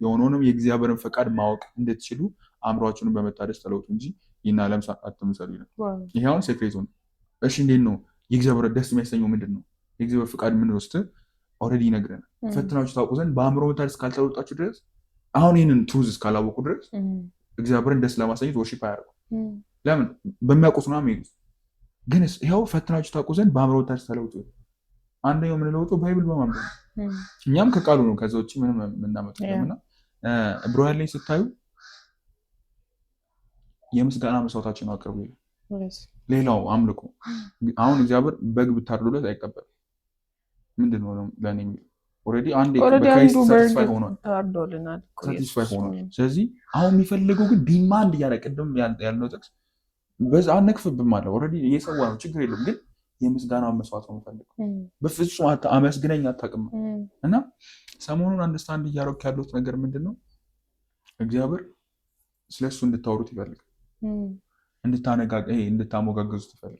የሆነውንም የእግዚአብሔርን ፈቃድ ማወቅ እንድትችሉ አእምሯችሁን በመታደስ ተለውጡ እንጂ ይህን ዓለም አትምሰሉ ይላል። ይሄ አሁን ሴክሬቱ ነው። እሺ እንዴት ነው የእግዚአብሔር ደስ የሚያሰኘው? ምንድን ነው የእግዚአብሔር ፈቃድ? ምን ውስጥ ኦልሬዲ ይነግረናል። ፈትናችሁ ታውቁ ዘንድ በአእምሮ መታደስ ካልተለወጣችሁ ድረስ አሁን ይህንን ትሩዝ እስካላወቁ ድረስ እግዚአብሔርን ደስ ለማሰኘት ወርሺፕ አያደርጉ። ለምን? በሚያውቁት ነው የሚሄዱት። ግን ይኸው ፈትናችሁ ታውቁ ዘንድ በአእምሮ መታደስ ተለውጡ። አንደኛው የምንለውጠው ባይብል በማንበብ እኛም ከቃሉ ነው። ከዛ ውጭ ምንም የምናመጣው እና ዕብራውያን ላይ ስታዩ የምስጋና መስዋዕታችን አቅርቡ ይላል። ሌላው አምልኮ አሁን እግዚአብሔር በግ ብታርዱለት አይቀበልም። ምንድን ነው ለእኔ የሚለው ኦልሬዲ አንዴ በክራይስት ሳቲስፋይ ሆኗል። ስለዚህ አሁን የሚፈልገው ግን ዲማንድ እያለ ቅድም ያልነው ጥቅስ በዛ አነክፍብም አለ ኦልሬዲ እየሰዋ ነው። ችግር የለም ግን የምስጋናውን መስዋዕት ነው የምፈልገው። በፍጹም አመስግነኝ አታውቅም። እና ሰሞኑን አንደርስታንድ እያደረኩ ያለሁት ነገር ምንድን ነው? እግዚአብሔር ስለሱ እንድታወሩት ይፈልጋል። እንድታሞጋገዙት ይፈልጋል።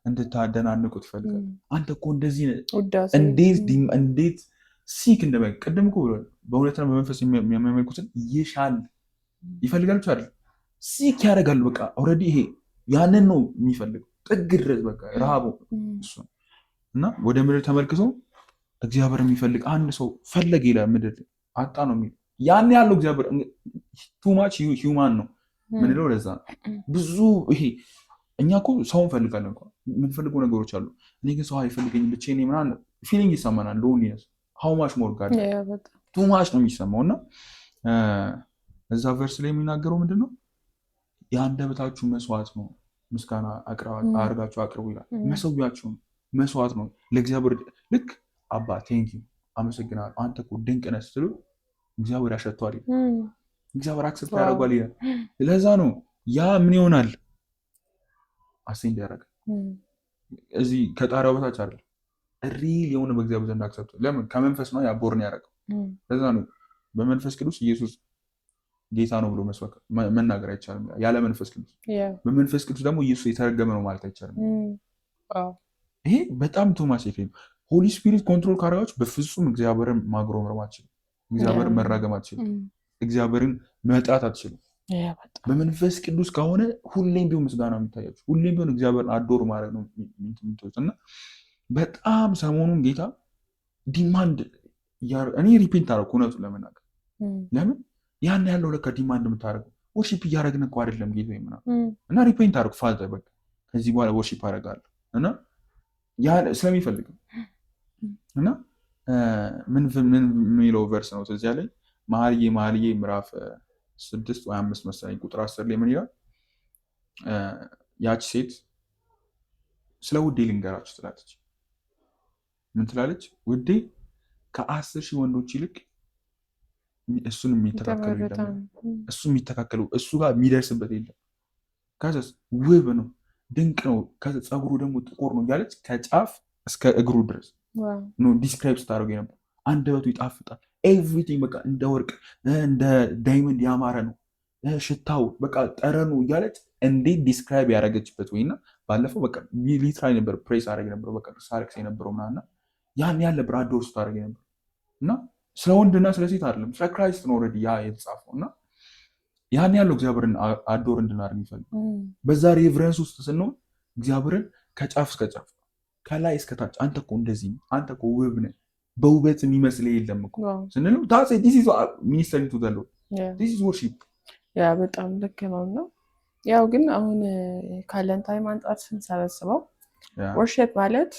እንድታደናንቁት ይፈልጋል። አንተ እኮ እንደዚህ እንዴት ሲክ ቅድም እኮ በእውነትና በመንፈስ የሚያመልኩትን ይሻል ይፈልጋል ብቻ አይደል፣ ሲክ ያደርጋል። በቃ ኦልሬዲ ይሄ ያንን ነው የሚፈልገው ጥግ ድረስ በቃ ረሃቡ እሱ። እና ወደ ምድር ተመልክቶ እግዚአብሔር የሚፈልግ አንድ ሰው ፈለገ ይላል፣ ምድር አጣ ነው የሚለው። ያን ያለው እግዚአብሔር ቱማች ሂውማን ነው ምንለው። ለዛ ነው ብዙ ይሄ እኛ እኮ ሰው እንፈልጋለን እንኳን የምንፈልገው ነገሮች አሉ። እኔ ግን ሰው አይፈልገኝም ብቻዬን ምናምን ፊሊንግ ይሰማናል። ሎንሊነስ ሃው ማች ሞር ጋር ቱማች ነው የሚሰማው። እና እዛ ቨርስ ላይ የሚናገረው ምንድን ነው? የአንደበታችሁ መስዋዕት ነው ምስጋና አድርጋችሁ አቅርቡ ይላል። መሰዊያችሁ መስዋዕት ነው ለእግዚአብሔር። ልክ አባ ቴንኪው አመሰግናለሁ አንተ እኮ ድንቅ ነህ ስትሉ እግዚአብሔር ያሸቷል፣ እግዚአብሔር አክሰፕት ያደርጓል ይላል። ለዛ ነው ያ ምን ይሆናል አሴንድ ያደርጋል። እዚህ ከጣሪያው በታች አይደል ሪል የሆነ በእግዚአብሔር ዘንድ አክሰፕት። ለምን? ከመንፈስ ነው ያቦርን ያደረገው። ለዛ ነው በመንፈስ ቅዱስ ኢየሱስ ጌታ ነው ብሎ መናገር አይቻልም ያለ መንፈስ ቅዱስ። በመንፈስ ቅዱስ ደግሞ ኢየሱስ የተረገመ ነው ማለት አይቻልም። ይሄ በጣም ቱማስ ነው። ሆሊ ስፒሪት ኮንትሮል ካደረጋችሁ በፍጹም እግዚአብሔርን ማግሮመር አትችልም፣ እግዚአብሔርን መራገም አትችልም፣ እግዚአብሔርን መጥራት አትችልም። በመንፈስ ቅዱስ ከሆነ ሁሌም ቢሆን ምስጋና የሚታያችሁ፣ ሁሌም ቢሆን እግዚአብሔርን አዶር ማድረግ ነው የምትወጡት። እና በጣም ሰሞኑን ጌታ ዲማንድ እኔ ሪፔንት አደረኩ እውነቱን ለመናገር። ለምን ያን ያለው ለካ ዲማንድ የምታደርገው ወርሺፕ እያደረግን እኮ አይደለም ጌታ ምናምን። እና ሪፔንት አደረኩ ፋዘር በቃ ከዚህ በኋላ ወርሺፕ አደርጋለሁ እና ስለሚፈልግ እና ምን የሚለው ቨርስ ነው እዚያ ላይ መኃልየ ምዕራፍ 6 ወይ 5 መሰለኝ ቁጥር 10 ላይ ምን ይላል? ያቺ ሴት ስለ ውዴ ልንገራችሁ ትላለች። ምን ትላለች? ውዴ ከ10,000 ወንዶች ይልቅ እሱን የሚተካከሉ የለም፣ እሱ የሚተካከሉ እሱ ጋር የሚደርስበት የለም። ከዛስ ውብ ነው፣ ድንቅ ነው፣ ከዛ ፀጉሩ ደግሞ ጥቁር ነው እያለች ከጫፍ እስከ እግሩ ድረስ ነው ዲስክራይብ ስታደርገው ነበር። አንደበቱ ይጣፍጣል፣ ኤቭሪቲንግ በቃ እንደ ወርቅ እንደ ዳይመንድ ያማረ ነው፣ ሽታው በቃ ጠረኑ እያለች እንዴት ዲስክራይብ ያደረገችበት ወይና ባለፈው በቃ ሊትራሊ ነበር ፕሬስ አደረግ ነበር በቃ ሳርክስ የነበረው ምናምና ያን ያለ ብራዶር ስታደርግ ነበር። እና ስለ ወንድና ስለ ሴት አይደለም ስለ ክራይስት ነው ኦልሬዲ ያ የተጻፈው። እና ያን ያለው እግዚአብሔርን አዶር እንድናደርግ የሚፈልግ በዛ ሬቨረንስ ውስጥ ስንሆን እግዚአብሔርን ከጫፍ እስከ ጫፍ ከላይ እስከ ታች አንተ እኮ እንደዚህ ነው፣ አንተ እኮ ውብ ነህ፣ በውበት የሚመስል የለም እኮ ስንለው ዲስ ኢዝ ሚኒስተሪንግ ቱ ዘ ሎርድ ዲስ ኢዝ ወርሺፕ። ያ በጣም ልክ ነው። እና ያው ግን አሁን ካለን ታይም አንጻር ስንሰበስበው ወርሺፕ ማለት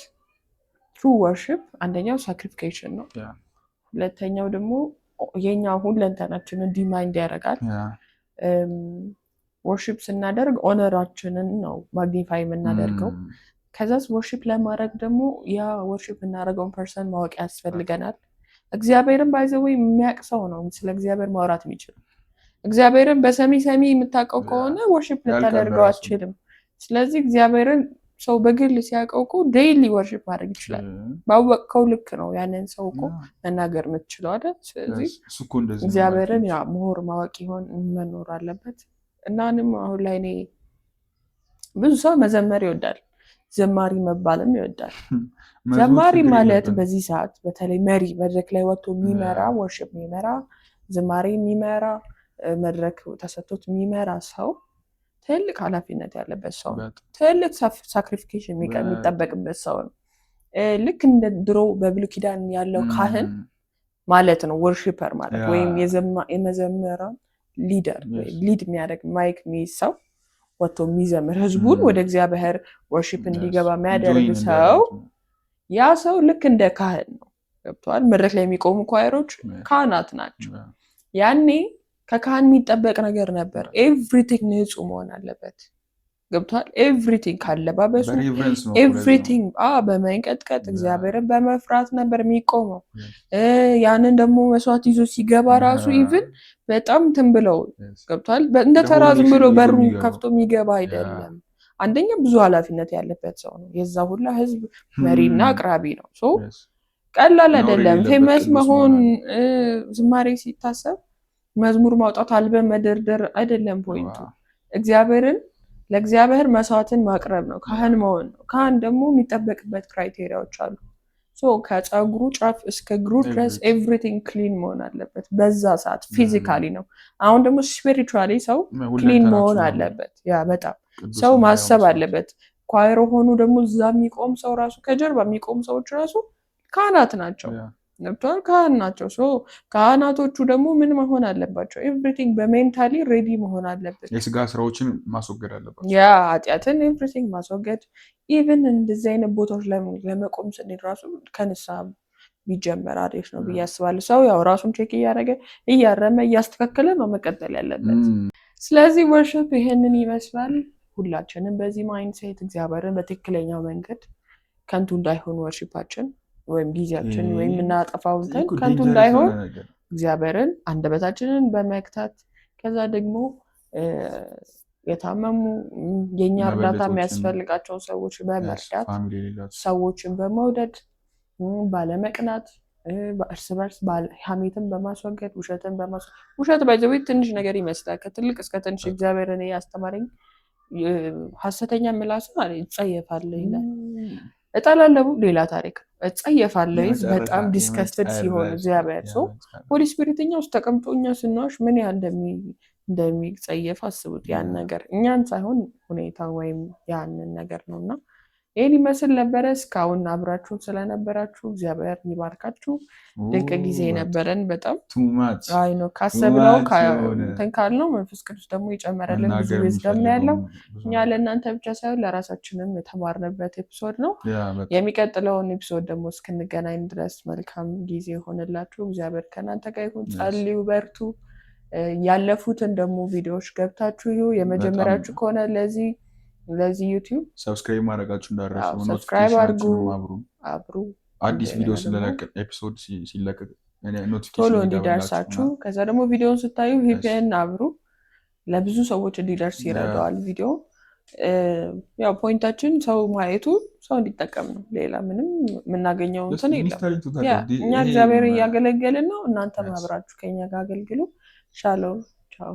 ትሩ ወርሺፕ አንደኛው ሳክሪፊኬሽን ነው። ሁለተኛው ደግሞ የኛ ሁለንተናችንን ዲማይንድ ያደርጋል። ወርሺፕ ስናደርግ ኦነራችንን ነው ማግኒፋይ የምናደርገው። ከዛስ ወርሺፕ ለማድረግ ደግሞ ያ ወርሺፕ እናደርገውን ፐርሰን ማወቅ ያስፈልገናል። እግዚአብሔርን ባይዘው የሚያውቅ ሰው ነው ስለ እግዚአብሔር ማውራት የሚችል። እግዚአብሔርን በሰሚ የምታውቀው ከሆነ ወርሺፕ ልታደርገው አትችልም። ስለዚህ እግዚአብሔርን ሰው በግል ሲያውቀው እኮ ዴይሊ ወርሺፕ ማድረግ ይችላል። ባወቅከው ልክ ነው ያንን ሰው እኮ መናገር የምትችለው አይደል? ስለዚህ እግዚአብሔርን ያ ምሁር ማወቅ ይሆን መኖር አለበት። እናንም አሁን ላይ እኔ ብዙ ሰው መዘመር ይወዳል፣ ዘማሪ መባልም ይወዳል። ዘማሪ ማለት በዚህ ሰዓት በተለይ መሪ መድረክ ላይ ወጥቶ የሚመራ ወርሺፕ የሚመራ ዝማሬ የሚመራ መድረክ ተሰጥቶት የሚመራ ሰው ትልቅ ኃላፊነት ያለበት ሰው ነው። ትልቅ ሳክሪፊኬሽን የሚጠበቅበት ሰው ነው። ልክ እንደ ድሮ በብሉይ ኪዳን ያለው ካህን ማለት ነው ወርሺፐር ማለት ወይም የመዘመራን ሊደር ሊድ የሚያደርግ ማይክ የሚይዝ ሰው ወጥቶ የሚዘምር ህዝቡን ወደ እግዚአብሔር ወርሺፕ እንዲገባ የሚያደርግ ሰው ያ ሰው ልክ እንደ ካህን ነው። ገብተዋል። መድረክ ላይ የሚቆሙ ኳየሮች ካህናት ናቸው። ያኔ ከካህን የሚጠበቅ ነገር ነበር። ኤቭሪቲንግ ንጹህ መሆን አለበት። ገብቷል። ኤቭሪቲንግ ካለባበሱ ኤቭሪቲንግ በመንቀጥቀጥ እግዚአብሔርን በመፍራት ነበር የሚቆመው። ያንን ደግሞ መስዋዕት ይዞ ሲገባ ራሱ ኢቭን በጣም እንትን ብለው ገብቷል። እንደ ተራ ዝም ብሎ በሩ ከፍቶ የሚገባ አይደለም። አንደኛ ብዙ ኃላፊነት ያለበት ሰው ነው። የዛ ሁላ ህዝብ መሪና አቅራቢ ነው። ቀላል አይደለም። ፌመስ መሆን ዝማሬ ሲታሰብ መዝሙር ማውጣት አልበም መደርደር አይደለም ፖይንቱ። ለእግዚአብሔር መስዋዕትን ማቅረብ ነው። ካህን መሆን ነው። ካህን ደግሞ የሚጠበቅበት ክራይቴሪያዎች አሉ። ከፀጉሩ ጫፍ እስከ እግሩ ድረስ ኤቭሪቲንግ ክሊን መሆን አለበት። በዛ ሰዓት ፊዚካሊ ነው። አሁን ደግሞ ስፒሪቹዋሊ ሰው ክሊን መሆን አለበት። ያ በጣም ሰው ማሰብ አለበት። ኳይሮ ሆኑ ደግሞ እዛ የሚቆም ሰው ራሱ ከጀርባ የሚቆም ሰዎች ራሱ ካህናት ናቸው። ገብቷል? ካህን ናቸው። ካህናቶቹ ደግሞ ምን መሆን አለባቸው? ኤቭሪቲንግ በሜንታሊ ሬዲ መሆን አለበት። የስጋ ስራዎችን ማስወገድ አለባቸው። ያ ኃጢአትን ኤቭሪቲንግ ማስወገድ። ኢቨን እንደዚህ አይነት ቦታዎች ለመቆም ስንሄድ ራሱ ከንስሐ ቢጀመር አሪፍ ነው ብዬ አስባለሁ። ሰው ያው ራሱን ቼክ እያደረገ እያረመ እያስተካከለ ነው መቀጠል ያለበት። ስለዚህ ወርሽፕ ይሄንን ይመስላል። ሁላችንም በዚህ ማይንድሴት እግዚአብሔርን በትክክለኛው መንገድ ከንቱ እንዳይሆን ወርሽፓችን ወይም ጊዜያችን ወይም የምናጠፋው ከንቱ እንዳይሆን እግዚአብሔርን አንደበታችንን በመክታት ከዛ ደግሞ የታመሙ የኛ እርዳታ የሚያስፈልጋቸው ሰዎች በመርዳት ሰዎችን በመውደድ ባለመቅናት እርስ በርስ ሐሜትን በማስወገድ ውሸትን በማስወገድ ውሸት ባይዘው ትንሽ ነገር ይመስላል። ከትልቅ እስከ ትንሽ እግዚአብሔርን ያስተማረኝ ሐሰተኛ ምላስን አለ ይጸየፋል ይላል። እጠላለሁ ሌላ ታሪክ እጸየፋለሁ በጣም ዲስከስትድ ሲሆን እግዚአብሔር ሆሊ ስፒሪትኛ ውስጥ ተቀምጦ እኛ ስናዋሽ ምን ያህል እንደሚጸየፍ አስቡት። ያን ነገር እኛን ሳይሆን ሁኔታ ወይም ያንን ነገር ነውና ይህን ይመስል ነበረ። እስካሁን አብራችሁን ስለነበራችሁ እግዚአብሔር ይባርካችሁ። ድንቅ ጊዜ ነበረን። በጣም ነው ካሰብነው ካልነው መንፈስ ቅዱስ ደግሞ የጨመረልን ብዙ ዊዝደም ነው ያለው። እኛ ለእናንተ ብቻ ሳይሆን ለራሳችንም የተማርንበት ኤፒሶድ ነው። የሚቀጥለውን ኤፒሶድ ደግሞ እስክንገናኝ ድረስ መልካም ጊዜ ሆነላችሁ። እግዚአብሔር ከእናንተ ጋር ይሁን። ጸልዩ፣ በርቱ። ያለፉትን ደግሞ ቪዲዮዎች ገብታችሁ ይሁ የመጀመሪያችሁ ከሆነ ለዚህ ዩቲዩብ ሰብስክራይብ ማድረጋችሁ እንዳትረሱ። ሰብስክራይብ አድርጉ፣ አብሩ። አዲስ ቪዲዮ ስለለቀቅ ኤፒሶድ ሲለቀቅ ቶሎ እንዲደርሳችሁ። ከዛ ደግሞ ቪዲዮውን ስታዩ ቪፒኤን አብሩ። ለብዙ ሰዎች እንዲደርስ ይረዳዋል ቪዲዮ። ያው ፖይንታችን ሰው ማየቱ ሰው እንዲጠቀም ነው። ሌላ ምንም የምናገኘው እንትን የለም። እኛ እግዚአብሔር እያገለገልን ነው። እናንተም አብራችሁ ከኛ ጋር አገልግሉ። ሻሎም ቻው።